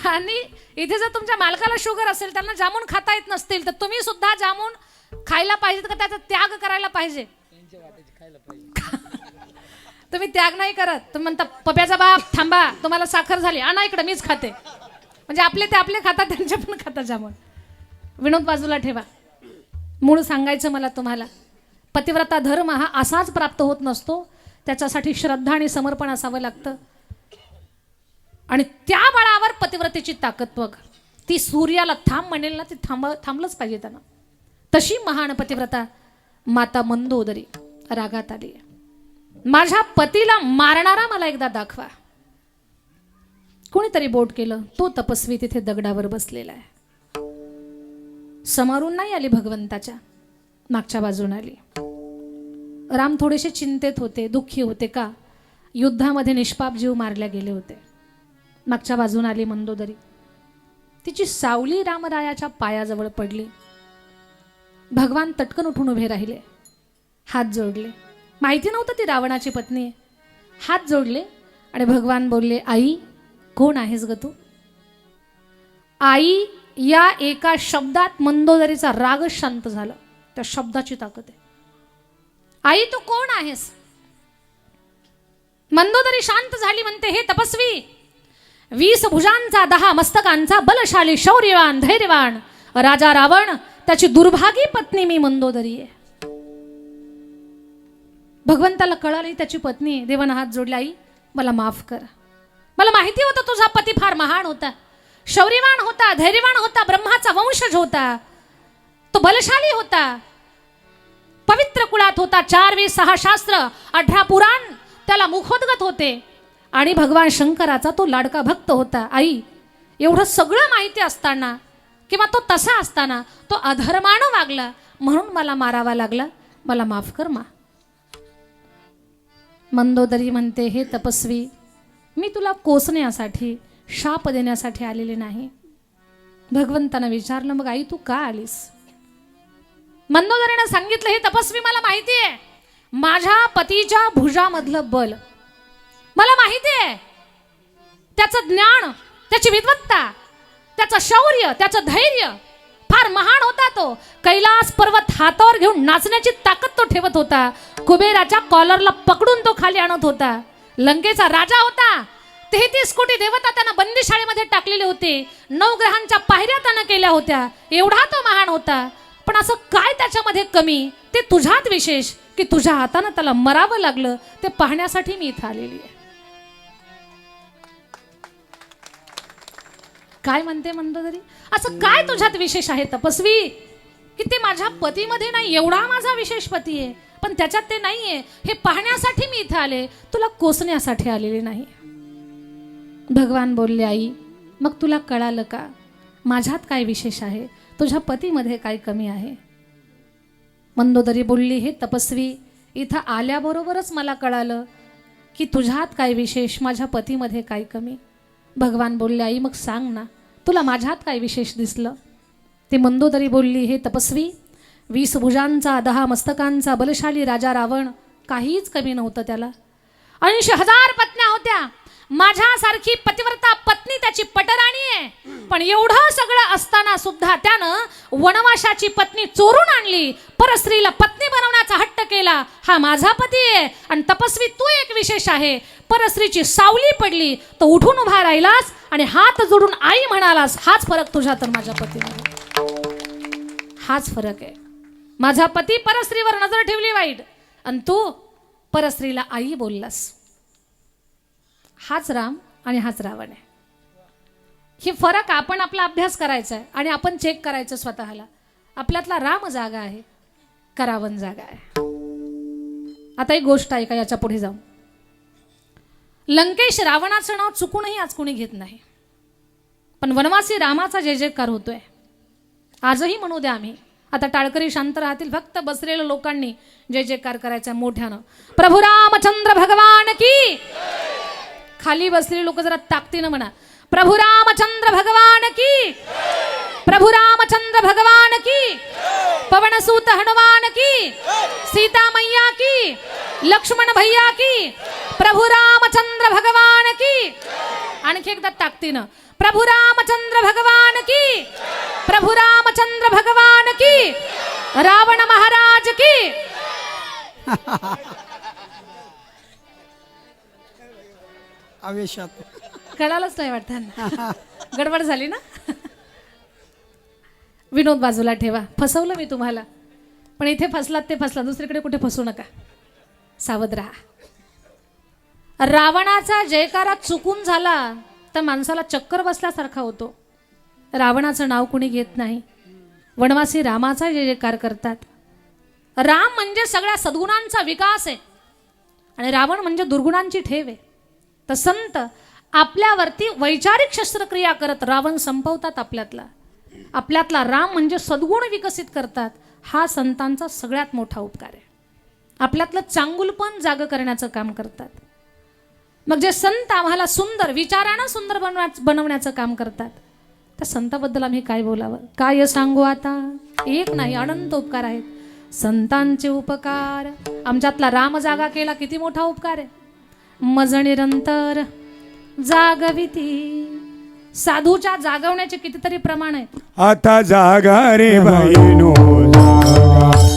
आणि इथे जर तुमच्या मालकाला शुगर असेल, त्यांना जामून खाता येत नसतील, तर तुम्ही सुद्धा जामून खायला पाहिजेत का? त्याचा त्याग करायला पाहिजे. तुम्ही त्याग नाही करत, तुम्ही म्हणता पप्याचा बाप थांबा, तुम्हाला साखर झाली, आणा इकडे मीच खाते. म्हणजे आपले ते आपले खातात, त्यांचे पण खातात जामून. विनोद बाजूला ठेवा. मूळ सांगायचं मला तुम्हाला, पतिव्रता धर्म हा असाच प्राप्त होत नसतो, त्याच्यासाठी श्रद्धा आणि समर्पण असावं लागतं. आणि त्या बळावर पतिव्रतेची ताकद बघ. ती सूर्याला थांब म्हणेल ना, ती थांबलंच पाहिजे त्यांना. तशी महान पतिव्रता माता मंदोदरी रागात आली. माझ्या पतीला मारणारा मला एकदा दाखवा. कोणीतरी बोट केलं, तो तपस्वी तिथे दगडावर बसलेला आहे. समोरून नाही आली भगवंताच्या, मागच्या बाजून आली. राम थोडेसे चिंतेत होते, दुःखी होते. का? युद्धामध्ये निष्पाप जीव मारले गेले होते. मागच्या बाजून आली मंदोदरी. तिची सावली रामरायाच्या पायाजवळ पडली. भगवान तटकन उठून उभे राहिले, हात जोडले. माहिती नव्हतं ती रावणाची पत्नी आहे. हात जोडले आणि भगवान बोलले, आई कोण आहेस ग तू? आई या एका शब्दात मंदोदरीचा राग शांत झाला. त्या शब्दाची ताकद आहे. आई तू कोण आहेस? मंदोदरी शांत झाली. म्हणते, हे तपस्वी, 20 भुजांचा 10 मस्तकांचा बलशाली शौर्यवान धैर्यवान राजा रावण, त्याची दुर्भागी पत्नी मी मंदोदरी आहे. भगवंताला कळाली त्याची पत्नी आहे. देवानं हात जोडला, आई मला माफ कर. मला माहिती होतं तुझा पती फार महान होता, शौर्यवान होता, धैर्यवान होता, ब्रह्माचा वंशज होता, तो बलशाली होता, पवित्र कुळात होता. 4 वेद 6 शास्त्र 18 पुराण त्याला मुखोद्गत होते, आणि भगवान शंकराचा तो लाडका भक्त होता. आई एवढं सगळं माहिती असताना किंवा तो तसा असताना तो अधर्मानं वागला, म्हणून मला मारावा लागला, मला माफ कर मा. मंदोदरी म्हणते, हे तपस्वी, मी तुला कोसण्यासाठी शाप देण्यासाठी आलेले नाही. भगवंतानं विचारलं, मग आई तू का आलीस? मंदोदरीनं सांगितलं, हे तपस्वी, मला माहिती आहे माझ्या पतीच्या भुजामधलं बल, मला माहिती आहे त्याचं ज्ञान, त्याची विद्वत्ता, त्याचं शौर्य, त्याचं धैर्य फार महान होता. तो कैलास पर्वत हातावर घेऊन नाचण्याची ताकद तो ठेवत होता. कुबेराच्या कॉलरला पकडून तो खाली आणत होता. लंकेचा राजा होता. 33 कोटी देवता त्यांना बंदिशाळेमध्ये टाकलेले होते. 9 ग्रहांच्या पायऱ्या त्यानं केल्या होत्या. एवढा तो महान होता. पण असं काय त्याच्यामध्ये कमी, ते तुझ्यात विशेष, की तुझ्या हातानं त्याला मरावं लागलं, ते पाहण्यासाठी मी इथं आलेली आहे. काय म्हणते मंदोदरी, असं काय तुझ्यात विशेष आहे तपस्वी, की ते माझ्या पतीमध्ये नाही? एवढा माझा विशेष पती आहे, पण त्याच्यात ते नाहीये. हे पाहण्यासाठी मी इथं आले, तुला कोसण्यासाठी आलेले नाही. भगवान बोलले, आई मग तुला कळालं का माझ्यात काय विशेष आहे, तुझ्या पतीमध्ये काय कमी आहे? मंदोदरी बोलली, हे तपस्वी, इथं आल्याबरोबरच मला कळालं की तुझ्यात काय विशेष, माझ्या पतीमध्ये काय कमी. भगवान बोलले, आई मग सांग ना, तुला माझ्यात काय विशेष दिसलं? ती मंदोदरी बोलली, हे तपस्वी, 20 भुजांचा 10 मस्तकांचा बलशाली राजा रावण, काहीच कमी नव्हतं त्याला. 80,000 पत्न्या होत्या. माझ्यासारखी पतिव्रता पत्नी त्याची पटराणी आहे. पण एवढं सगळं असताना सुद्धा त्यानं वनवासाची पत्नी चोरून आणली, परस्त्रीला पत्नी बनवण्याचा हट्ट केला. हा माझा पती आहे. आणि तपस्वी तू एक विशेष आहे, परस्त्रीची सावली पडली तर उठून उभा राहिलास आणि हात जोडून आई म्हणालास. हाच फरक तुझ्या तर माझ्या पतीमध्ये, हाच फरक आहे. माझा पती परस्त्रीवर नजर ठेवली वाईट, आणि तू परस्त्रीला आई बोललास. हाच राम आणि हाच रावण आहे. ही फरक आपण आपला अभ्यास करायचा आहे आणि आपण चेक करायचं स्वतःला, आपल्यातला राम जागा आहे का रावण जागा आहे. आता एक गोष्ट आहे का, याच्या पुढे जाऊन लंकेश रावणाचं नाव चुकूनही आज कोणी घेत नाही, पण वनवासी रामाचा जय जयकार होतोय. आजही म्हणू द्या आम्ही. आता टाळकरी शांत राहतील, फक्त बसलेल्या लोकांनी जय जयकार करायचा मोठ्यानं. प्रभू रामचंद्र भगवान की. खाली बसलेले लोक जरा ताकदीनं म्हणा, प्रभू रामचंद्र भगवान की. प्रभू रामचंद्र भगवान की. पवनसूत हनुमान की. सीता मैया की. लक्ष्मण भैया की. प्रभू रामचंद्र भगवान की. आणखी एकदा ताकदीनं, प्रभू रामचंद्र भगवान की. प्रभू रामचंद्र भगवान की. रावण महाराज की. आवेशात कळालंच नाही वाटतं, गडबड झाली ना. विनोद बाजूला ठेवा, फसवलं मी तुम्हाला, पण इथे फसलात ते फसला, दुसरीकडे कुठे फसू नका, सावध राहा. रावणाचा जयकारा चुकून झाला तर माणसाला चक्कर बसल्यासारखा होतो. रावणाचं नाव कुणी घेत नाही, वनवासी रामाचा जय जयकार करतात. राम म्हणजे सगळ्या सद्गुणांचा विकास आहे आणि रावण म्हणजे दुर्गुणांची ठेव आहे. तर संत आपल्यावरती वैचारिक शस्त्रक्रिया करत रावण संपवतात आपल्यातला राम म्हणजे सद्गुण विकसित करतात. हा संतांचा सगळ्यात मोठा उपकार आहे. आपल्यातलं चांगुलपण जाग करण्याचं काम करतात. मग जे संत आम्हाला सुंदर विचारानं सुंदर बनवण्याचं काम करतात, त्या संताबद्दल आम्ही काय बोलावं, काय सांगू आता. एक नाही, अनंत उपकार आहेत संतांचे. उपकार आमच्यातला राम जागा केला, किती मोठा उपकार आहे. मज निरंतर जागविती. साधूच्या जागवण्याचे कितीतरी प्रमाण आहेत. आता जागा रे बाईनो,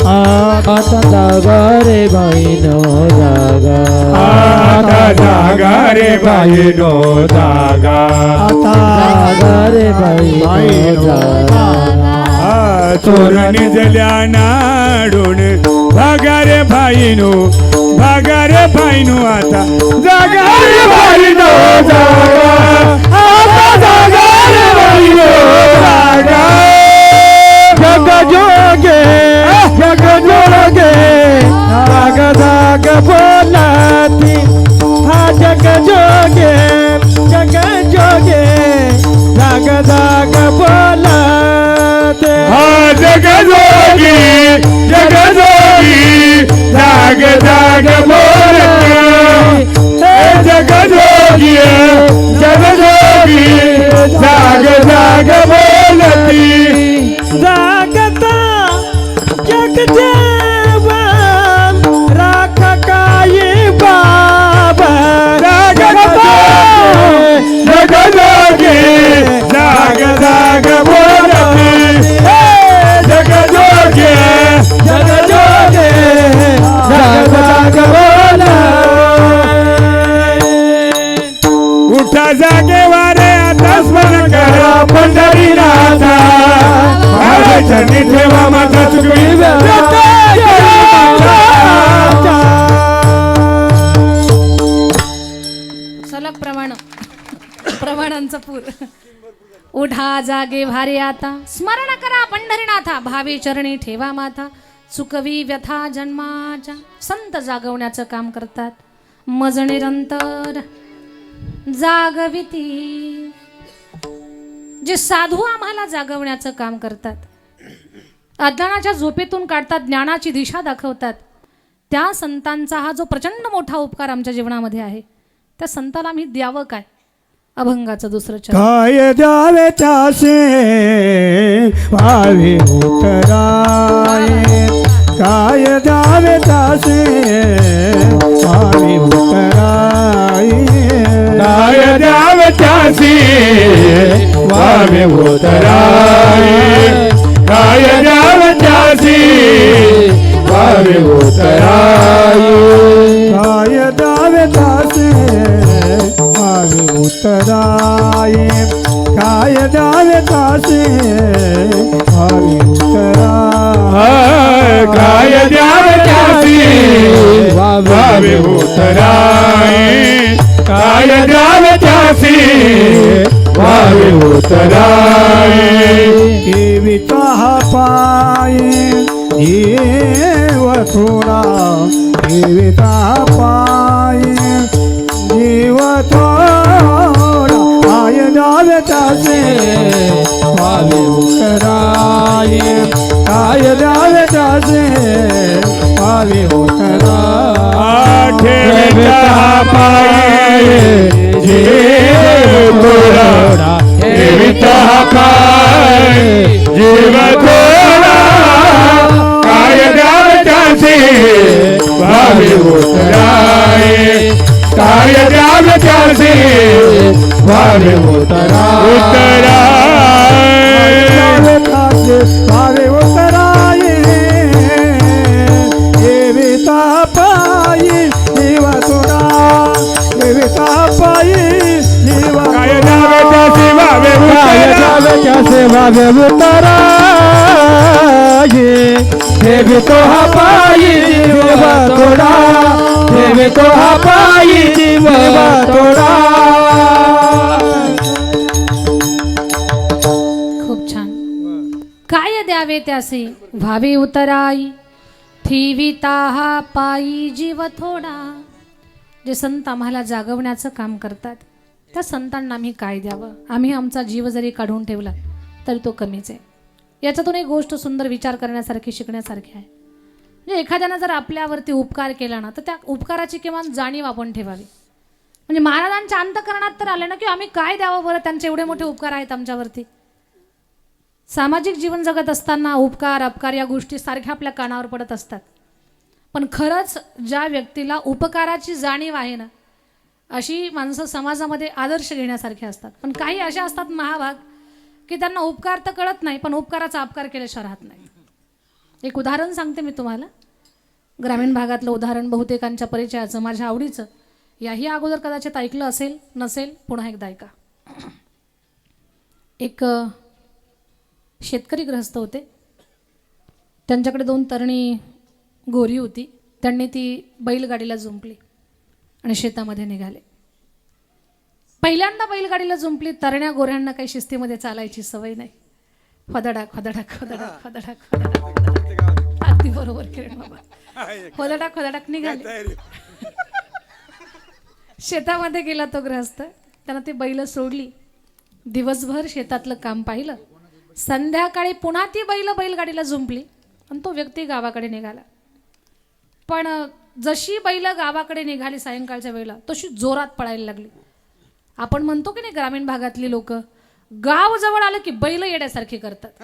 आता जागा रे बाईनो जागा. आता जागा रे बाईनो जागा. आता जागा रे बाईनो जागा. चोराने जल्या नाडून भागा रे बाईनो, भागा रे बाईनो. आता जागा रे बाईनो जागा. आता जागा रे बाईनो जागा. जग जोगे जग जोगे जाग जाग बोलाती. हा जग जोगे जग जोगे जाग जाग बोलाते. हा जग जोगी जग जोगी जाग जाग बोलती. हे जग जोगी जग जोगी जाग जाग बोलती. जागता जग जेवण राख काही बाबा. जागता जग जोगी जाग जाग बोलती. जग जोगी जग जोगे जाग जाग बोला. उठा जागे वारे आता स्मरण करा पंढरीनाथा. चरणी ठेवा माझा चुकवी सलग प्रमाणांचा पूर. उठा जागे भारे आता, स्मरण करा पंढरीनाथा. भावी चरणी ठेवा माथा, चुकवी व्यथा जन्माच्या. संत जागवण्याचं काम करतात. मज निरंतर जागविती. जे साधू आम्हाला जागवण्याचं काम करतात, अज्ञानाच्या झोपेतून काढतात, ज्ञानाची दिशा दाखवतात, त्या संतांचा हा जो प्रचंड मोठा उपकार आमच्या जीवनामध्ये आहे, त्या संताला आम्ही द्यावं काय. अभंगाचं दुसरं चरण. काय द्यावे त्यासे व्हावे उतराये काय द्यावे त्यासे व्हावे उतराये काय द्यावे त्यासे व्हावे उतराये काय द्यावे त्यासे व्हावे उतराये काय द्यावे त्यासे व्हावे उतराये काय द्यावे त्यासे व्हावे उतराये काय द्यावे त्यासे व्हावे उतराये काय द्यावे त्यासे व्हावे उतराये देविता पाये देव थोडा देविता पाये देव थोडा पाय द्यावे त्याचे व्हावे उतराये काय द्यावे त्याचे व्हावे उतराये देविता पाये देव थोडा देविता पाये जीव थोडा काय द्यावे त्याचे व्हावे उतराये काय द्यावे त्याचे व्हावे उतराये व्हावे उतराये देविता पायी देव थोडा देविता पायी देव काय द्यावे त्याचे व्हावे उतराये देवी तो हा पायी देव थोडा देवी तो हा पायी देव थोडा. खूप छान. काय द्यावे त्यासे व्हावे उतराई ठेविता हा पायी जीव थोडा. जे संत आम्हाला जागवण्याचं काम करतात त्या संतांना आम्ही काय द्यावं. आम्ही आमचा जीव जरी काढून ठेवला तरी तो कमीच आहे. याच्यातून एक गोष्ट सुंदर विचार करण्यासारखी शिकण्यासारखी आहे. म्हणजे एखाद्यानं जर आपल्यावरती उपकार केला ना तर त्या उपकाराची किमान जाणीव आपण ठेवावी. म्हणजे महाराजांच्या अंतःकरणात तर आले ना की आम्ही काय द्यावं बरं, त्यांचे एवढे मोठे उपकार आहेत आमच्यावरती. सामाजिक जीवन जगत असताना उपकार अपकार या गोष्टी सारख्या आपल्या कानावर पडत असतात. पण खरंच ज्या व्यक्तीला उपकाराची जाणीव आहे ना अशी माणसं समाजामध्ये आदर्श घेण्यासारखे असतात. पण काही अशा असतात महाभाग की त्यांना उपकार तर कळत नाही पण उपकाराचा अपकार केल्याशिवाय राहत नाही. एक उदाहरण सांगते मी तुम्हाला. ग्रामीण भागातलं उदाहरण बहुतेकांच्या परिचयाचं माझ्या आवडीचं. याही अगोदर कदाचित ऐकलं असेल नसेल पुन्हा एकदा ऐका. एक शेतकरी गृहस्थ होते. त्यांच्याकडे 2 तरणी गोरी होती. त्यांनी ती बैलगाडीला जुंपली आणि शेतामध्ये निघाले. पहिल्यांदा बैलगाडीला जुंपली. तरण्या गोऱ्यांना काही शिस्तीमध्ये चालायची सवय नाही. खदडाक खदडाक खदडाक खदडाक खदडाक. अगदी बरोबर किरण बाबा. खदडाक खदडाक निघाले. शेतामध्ये गेला तो गृहस्थ. त्यानं ती बैल सोडली. दिवसभर शेतातलं काम पाहिलं. संध्याकाळी पुन्हा ती बैलगाडीला जुंपली आणि तो व्यक्ती गावाकडे निघाला. पण जशी बैल गावाकडे निघाली सायंकाळच्या वेळेला तशी जोरात पळायला लागली. आपण म्हणतो की नाही ग्रामीण भागातली लोक गाव जवळ आले की बैल येण्यासारखी करतात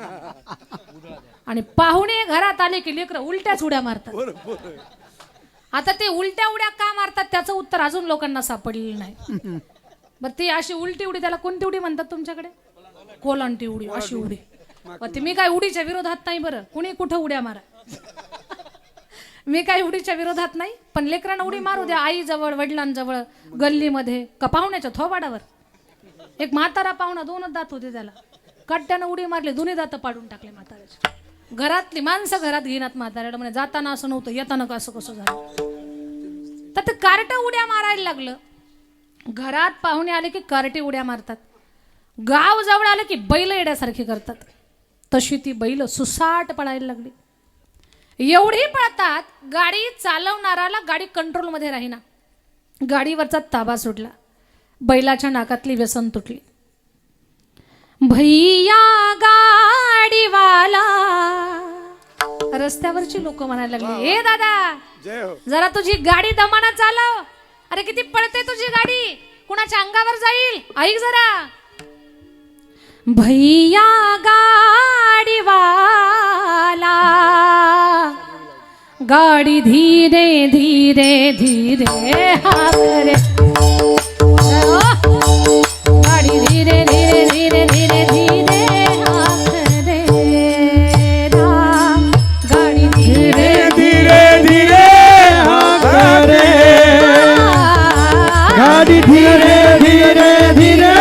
आणि पाहुणे घरात आले की लेकरं उलट्याच उड्या मारतात. आता ते उलट्या उड्या का मारतात त्याचं उत्तर अजून लोकांना सापडलेलं नाही. बरं ती अशी उलटी उडी त्याला कोणती उडी म्हणतात तुमच्याकडे? कोलांटी उडी. अशी उडी. मी काय उडीच्या विरोधात नाही बरं. कुणी कुठं उड्या मारा. मी काय उडीच्या विरोधात नाही पण लेकरांना उडी मारू द्या. आई जवळ वडिलांजवळ गल्लीमध्ये का पाहुण्याच्या थोबाडावर. एक म्हातारा पाहुणा 2 दात होते त्याला. कट्ट्यानं उडी मारली 2 दात पाडून टाकले म्हाताऱ्याचे. घरातली माणसं घरात घेणार म्हाताऱ्याला म्हणे जाताना असं नव्हतं येताना असं कसं झालं. तर ते कार्ट उड्या मारायला लागलं. घरात पाहुणे आले की कार्टे उड्या मारतात. गाव जवळ आले की बैल येण्यासारखी करतात. तशी ती बैल सुसाट पळायला लागली. एवढी पळतात गाडी चालवणाराला गाडी कंट्रोलमध्ये राहीना. गाडीवरचा ताबा सुटला. बैलाच्या नाकातली व्यसन तुटली. भैया गाडीवाला. रस्त्यावरची लोक म्हणायला लागली ए दादा जरा तुझी गाडी दमाना चालव. अरे किती पळते तुझी गाडी. कुणाच्या अंगावर जाईल. ऐक जरा. भैया गाडीवाला गाडी धीरे धीरे धीरे हाकरे. गाडी धीरे धीरे धीरे धीरे धीरे हाकरे. गाडी धीरे धीरे धीरे करे गाडी धीरे धीरे धीरे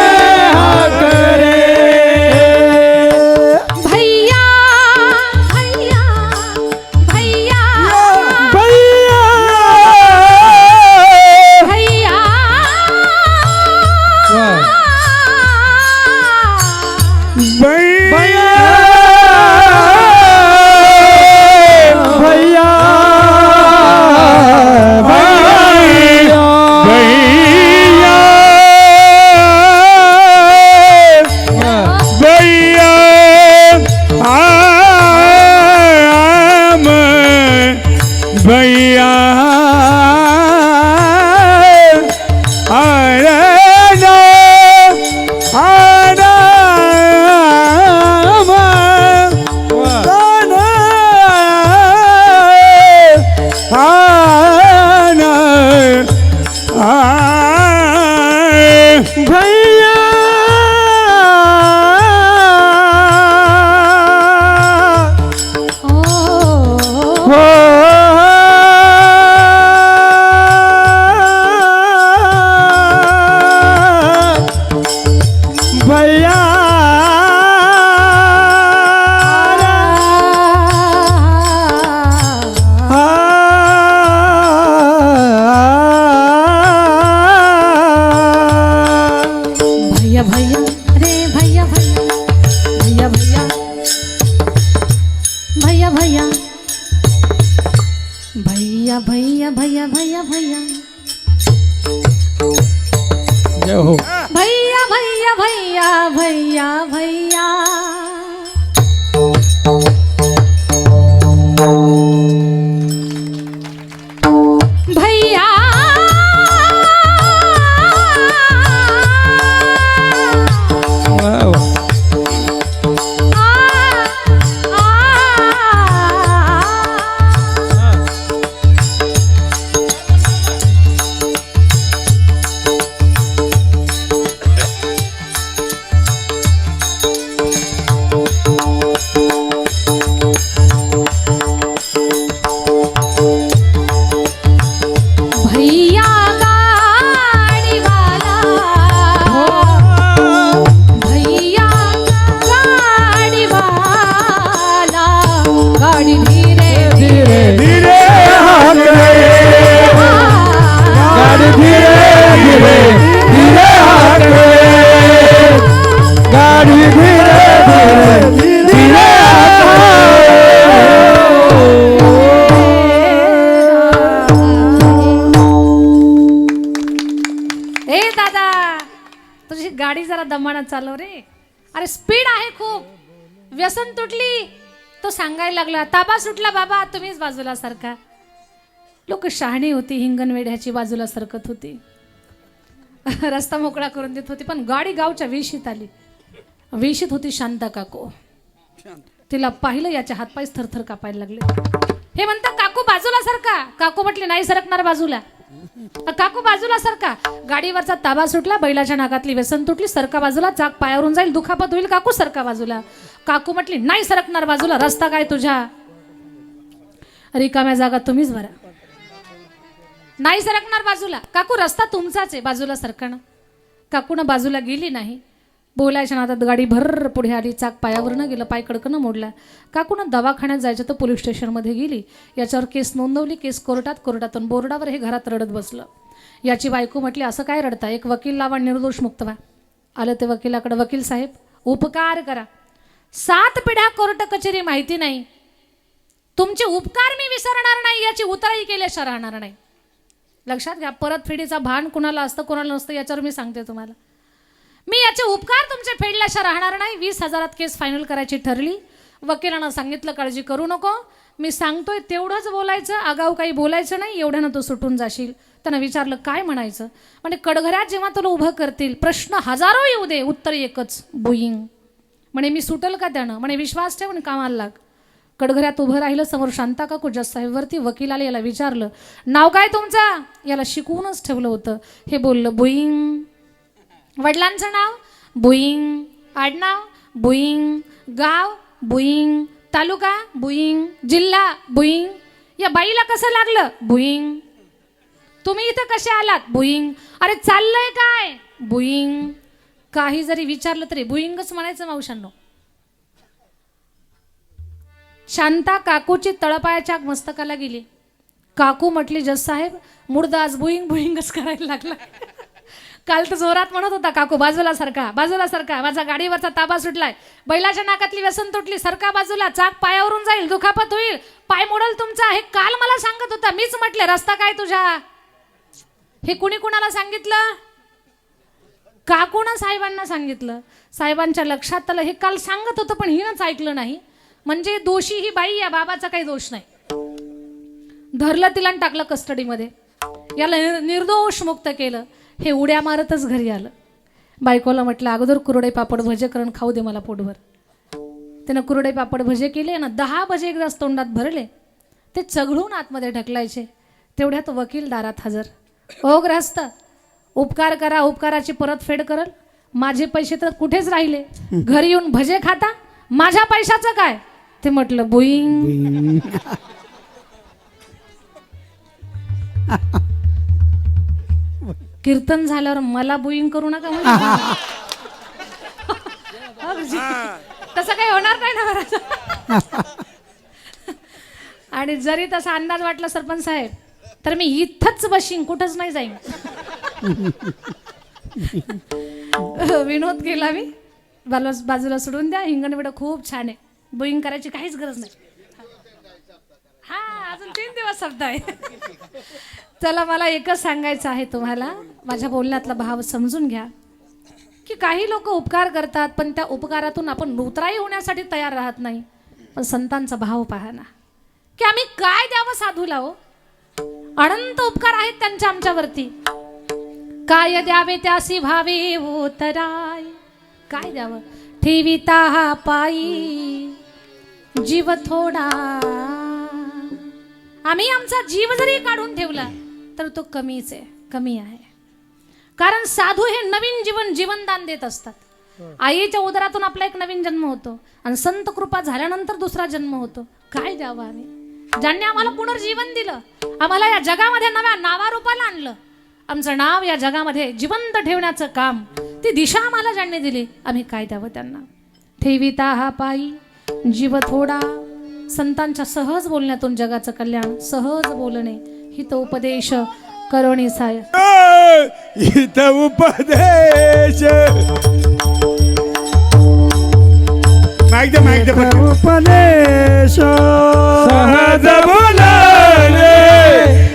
करे. भैया भैया भैया भैया भैया भैया भैया भैया भैया आम भैया आना आना आना भैया ओ भैया भैया भैया रे भैया भैया भैया भैया भैया भैया भैया भैया भैया भैया भैया जय हो. भैया भैया भैया भैया भैया भैया वाव. भैया गाडीवाला भैया गाडीवाला गाडी धीरे धीरे धीरे हाकरे गाडी धीरे धीरे धीरे हाकरे. गाडी धीरे धीरे धीरे ए दादा तुझी गाडी जरा दमानं चालव रे. अरे स्पीड आहे खूप. व्यसन तुटली तो सांगायला लागला. ताबा सुटला बाबा तुम्हीच बाजूला सारखा. लोक शहाणी होती. हिंगणवेड्याची बाजूला सरकत होती. रस्ता मोकळा करून देत होती. पण गाडी गावच्या वेशीत आली. वेशीत होती शांता काकू. तिला पाहिलं याच्या हातपाय थरथर कापायला लागले. हे म्हणतात काकू बाजूला सरका. काकू म्हटले नाही सरकणार बाजूला. काकू बाजूला सरका. गाडीवरचा ताबा सुटला. बैलाच्या नाकातली व्यसन तुटली. सरका बाजूला. चाक पायावरून जाईल. दुखापत होईल. काकू सरका बाजूला. काकू म्हटली नाही सरकणार बाजूला. रस्ता काय तुझ्या रिकाम्या जागा तुम्हीच भरा. नाही सरकणार बाजूला. काकू रस्ता तुमचाच आहे. बाजूला सरकणं. काकूनं बाजूला गेली नाही. बोलायच्या नादात गाडी भर पुढे आली. चाक पायावरनं गेलं. पाय कडकनं मोडला. काकूनं दवाखान्यात जायचं तर पोलीस स्टेशनमध्ये गेली. याच्यावर केस नोंदवली. केस कोर्टात. कोर्टातून बोर्डावर हे घरात रडत बसलं. याची बायको म्हटली असं काय रडता. एक वकील लावा. निर्दोष मुक्त व्हा. आलं ते वकिलाकडे. वकील साहेब उपकार करा. 7 पिढ्या कोर्ट कचेरी माहिती नाही. तुमचे उपकार मी विसरणार नाही. याची उतराई केल्याशिवाय राहणार नाही. लक्षात घ्या. परतफेडीचा भान कुणाला असतं कुणाला नसतं याच्यावर मी सांगते तुम्हाला. मी याचे उपकार तुमचे फेडल्याशिवाय राहणार नाही. 20,000 केस फायनल करायची ठरली. वकिलानं सांगितलं काळजी करू नको, मी सांगतोय तेवढंच बोलायचं, आगाऊ काही बोलायचं नाही, एवढ्यानं तू सुटून जाशील. त्यानं विचारलं काय म्हणायचं, म्हणजे कडघऱ्यात जेव्हा तुला उभं करतील प्रश्न हजारो येऊ दे, उत्तर एकच, बुईंग. म्हणे मी सुटल का त्यानं, म्हणे विश्वास ठेव आणि कामाला लाग. कडघऱ्यात उभं राहिलं, समोर शांता काकू जज साहेबवरती. वकिलाला याला विचारलं नाव काय तुमचं, याला शिकवूनच ठेवलं होतं. हे बोललं बुईंग. वडिलांचं नाव बुईंग, आडनाव बुईंग, गाव बुईंग, तालुका बुईंग, जिल्हा बुईंग. या बाईला कसं लागलं बुईंग. तुम्ही इथं कसे आलात बुईंग. अरे चाललंय काय बुईंग. काही जरी विचारलं तरी बुईंगच म्हणायचं मावशांनो. शांता काकूची तळपायाच्या मस्तकाला गेली. काकू म्हटली जज साहेब मुर्दा आज बुईंग बुईंगच करायला लागला. काल तर जोरात म्हणत होता काकू बाजूला सरका, बाजूला सरका, माझा गाडीवरचा ताबा सुटलाय, बैलाच्या नाकातली व्यसन तुटली, सरका बाजूला, चाक पायावरून जाईल, दुखापत होईल, पाय मोडल तुमचा. हे काल मला सांगत होता. मीच म्हटले रस्ता काय तुझ्या. हे कुणी कुणाला सांगितलं, काकूनं साहेबांना सांगितलं. साहेबांच्या लक्षात आलं हे काल सांगत होतं पण हिनंच ऐकलं नाही. म्हणजे दोषी ही बाई, या बाबाचा काही दोष नाही. धरलं तिला आणि टाकलं कस्टडीमध्ये. याला निर्दोष मुक्त केलं. हे उड्या मारतच घरी आलं. बायकोला म्हटलं अगोदर कुरडे पापड भजे करून खाऊ दे मला पोटभर. त्यानं कुरडे पापड भजे केले ना, 10 भजे एकदाच तोंडात भरले. ते चघळून आतमध्ये ढकलायचे. तेवढ्यात वकील दारात हजर. ओ ग्रहस्थ, उपकार करा, उपकाराची परतफेड करल. माझे पैसे तर कुठेच राहिले, घरी येऊन भजे खाता, माझ्या पैशाचं काय. ते म्हटलं बुईंग. कीर्तन झाल्यावर मला बुईंग करू नका तसं काही होणार नाही ना महाराज. आणि जरी तसा अंदाज वाटला सरपंच साहेब तर मी इथंच बशीन, कुठंच नाही जाईन. विनोद केला मी. बाजूला सोडून द्या. हिंगणवेडं खूप छान आहे. बुईंग करायची काहीच गरज नाही. हा अजून 3 दिवस शब्द आहे. चला मला एकच सांगायचं आहे तुम्हाला, माझ्या बोलण्यातला भाव समजून घ्या की काही लोक उपकार करतात पण त्या उपकारातून आपण नूतराई होण्यासाठी तयार राहत नाही. पण संतांचा भाव पहा ना, की आम्ही काय द्यावं साधूला. हो अनंत उपकार आहेत त्यांच्या आमच्यावरती. काय द्यावे त्यासी भावे उतराय. काय द्यावं, ठेविता हा पायी जीव थोडा. आम्ही आमचा जीव जरी काढून ठेवला तर तो कमीच आहे, कमी आहे. कारण साधू हे नवीन जीवनदान देत असतात. आईच्या उदरातून आपला एक नवीन जन्म होतो आणि संत कृपा झाल्यानंतर दुसरा जन्म होतो. काय द्यावं आम्ही, ज्यांनी आम्हाला पुनर्जीवन दिलं, आम्हाला या जगामध्ये नव्या नावारूपाला आणलं, आमचं नाव या जगामध्ये जिवंत ठेवण्याचं काम, ती दिशा आम्हाला ज्यांनी दिली, आम्ही काय द्यावं त्यांना. ठेविता हा पायी जीव थोडा. संतांच्या सहज बोलण्यातून जगाचं कल्याण. सहज बोलणे हित उपदेश करोणी साय. हित उपदेश मागदे उपदेश सहज बोलणे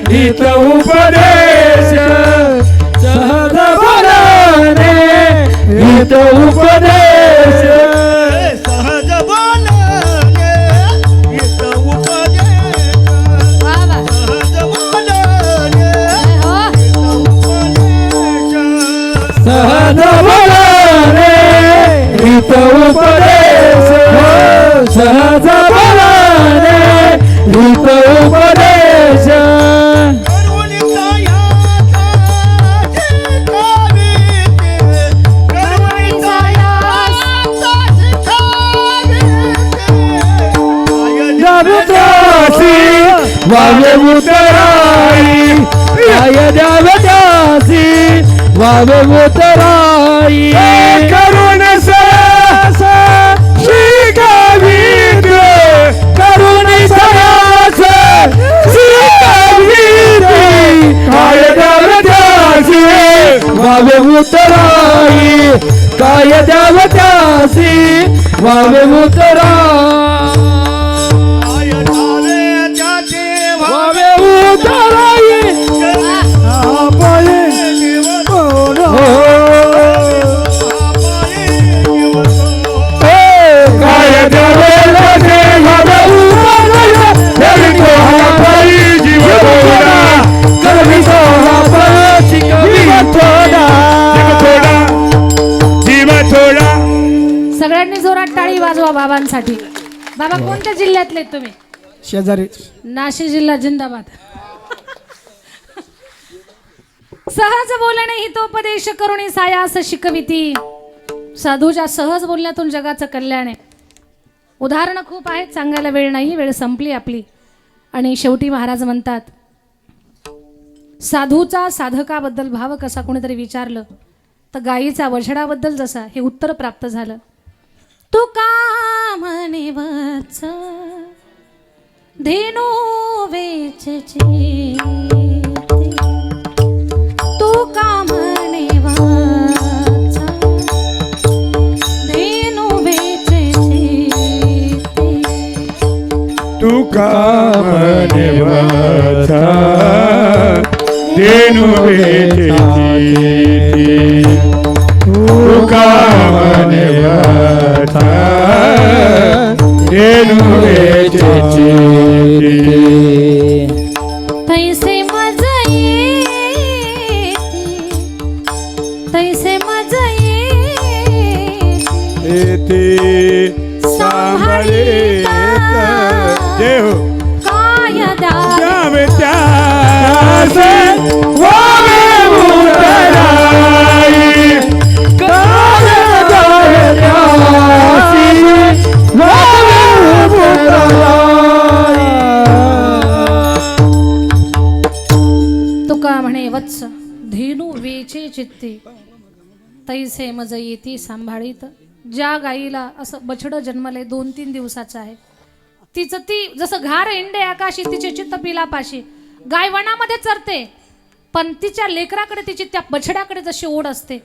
हित उपदेश सहज बोलणे हित उपदेश सहज बोलणे हित उपदेश सहज बोलणे सहज बोलणे हित उपदेश सहज बोलणे हित उपदेश वावे उतराई काय द्यावे त्यासी वावे उतराई करुण सरस शिकावीत करुणी सरास शिकावीत काय द्यावे त्यासी वावे उतराई काय द्यावे त्यासी वावे उतराई वावे उतराई काय द्यावे वाजवा बाबांसाठी. बाबा कोणत्या जिल्ह्यातले आहेत तुम्ही? शेजारी. नाशिक जिल्हा जिंदाबाद. सहज बोलणे हितोपदेश करुणी सायास शिकविती. साधूच्या सहज बोलण्यातून जगाचं कल्याण आहे. उदाहरणं खूप आहेत, सांगायला वेळ नाही, वेळ संपली आपली. आणि शेवटी महाराज म्हणतात, साधूचा साधकाबद्दल भाव कसा कोणीतरी विचारलं तर गायीचा वझडाबद्दल जसा हे उत्तर प्राप्त झालं. तू का म्हणे वत्स धेनू वेचची, तू का म्हणे वत्स धेनू वेचची, तू का म्हणे वत्स धेनू वेचची, तू का म्हणे वत्स धेनू वेचची. तैसे मज येती, तैसे मज येते सांभाळीत जय हो कायदा जावे त्यास वावे उतराई, कायदा त्यासी वावे उतराई. तुका म्हणे वत्स धेनू वेचे चित्ते, तैसे मज येती सांभाळीत. ज्या गाईला असं बछडं जन्मले 2-3 दिवसाचं आहे, तिचं ती जसं घार इंडे आकाशी तिचे चित्त पिलापाशी. गाय वनामध्ये चरते पण तिच्या लेकराकडे तिची त्या बछड्याकडे जशी ओढ असते,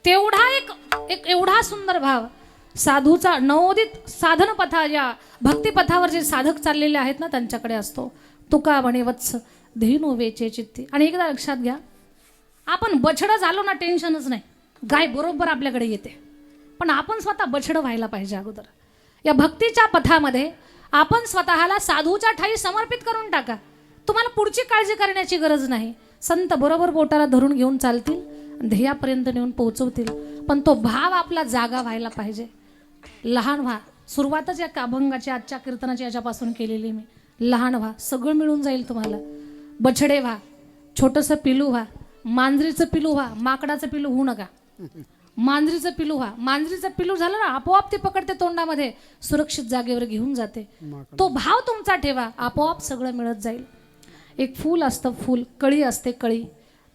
तेवढा एक एवढा सुंदर भाव साधूचा नवोदित साधन पथा या भक्तिपथावर जे साधक चाललेले आहेत ना त्यांच्याकडे असतो. तुका म्हणे वत्स धेनू वेचे चित्ती. आणि एकदा लक्षात घ्या, आपण बछडं झालो ना टेन्शनच नाही, गाय बरोबर आपल्याकडे येते. पण आपण स्वतः बछडं व्हायला पाहिजे अगोदर. या भक्तीच्या पथामध्ये आपण स्वतःला साधूच्या ठाई समर्पित करून टाका. तुम्हाला पुढची काळजी करण्याची गरज नाही. संत बरोबर बोटाला धरून घेऊन चालतील, ध्येयापर्यंत नेऊन पोहोचवतील. पण तो भाव आपला जागा व्हायला पाहिजे. लहान व्हा. सुरुवातच या अभंगाची आजच्या कीर्तनाची याच्यापासून केलेली मी. लहान व्हा, सगळं मिळून जाईल तुम्हाला. बछडे व्हा, छोटंसं पिलू व्हा, मांजरीचं पिलू व्हा, माकडाचं पिलू होऊ नका. मांजरीचं पिलू व्हा. मांजरीचं पिलू झालं ना आपोआप ते पकडते तोंडामध्ये, सुरक्षित जागेवर घेऊन जाते. तो भाव तुमचा ठेवा, आपोआप सगळं मिळत जाईल. एक फूल असतं, फूल कळी असते, कळी.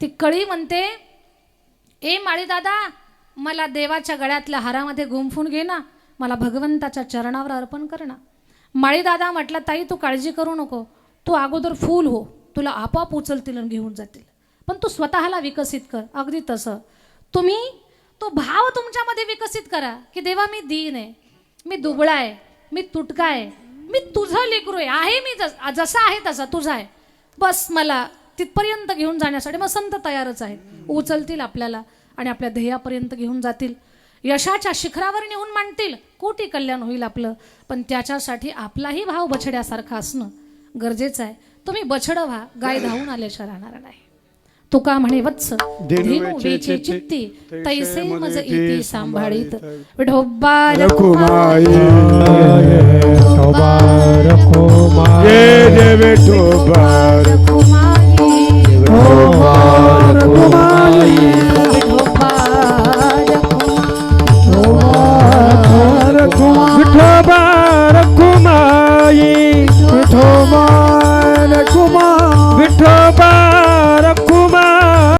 ती कळी म्हणते, ए माळी दादा, मला देवाच्या गळ्यातल्या हारामध्ये गुंफून घे ना, मला भगवंताच्या चरणावर अर्पण कर ना. माळी दादा म्हटलं, ताई तू काळजी करू नको, तू अगोदर फूल हो, तुला आपोआप उचलतील आणि घेऊन जातील. पण तू स्वतःला विकसित कर. अगदी तसं तुम्ही तो भाव तुमच्यामध्ये विकसित करा की देवा मी दीन आहे, मी दुबळा आहे, मी तुटका आहे, मी तुझं लेकरू आहे, मी जसा आहे तसा तुझा आहे. बस मला तिथपर्यंत घेऊन जाण्यासाठी मग संत तयारच आहेत. उचलतील आपल्याला आणि आपल्या ध्येयापर्यंत घेऊन जातील. यशाच्या शिखरावर नेऊन मांडतील. कोटी कल्याण होईल आपलं. पण त्याच्यासाठी आपलाही भाव बछड्यासारखा असणं गरजेचं आहे. तुम्ही बछडं व्हा, गाय धावून आल्याशिवाय राहणार नाही. तुका म्हणे वत्स धेनू वेचे चित्ती, तैसे मज इति सांभाळीत. विठोबा रखुमाई.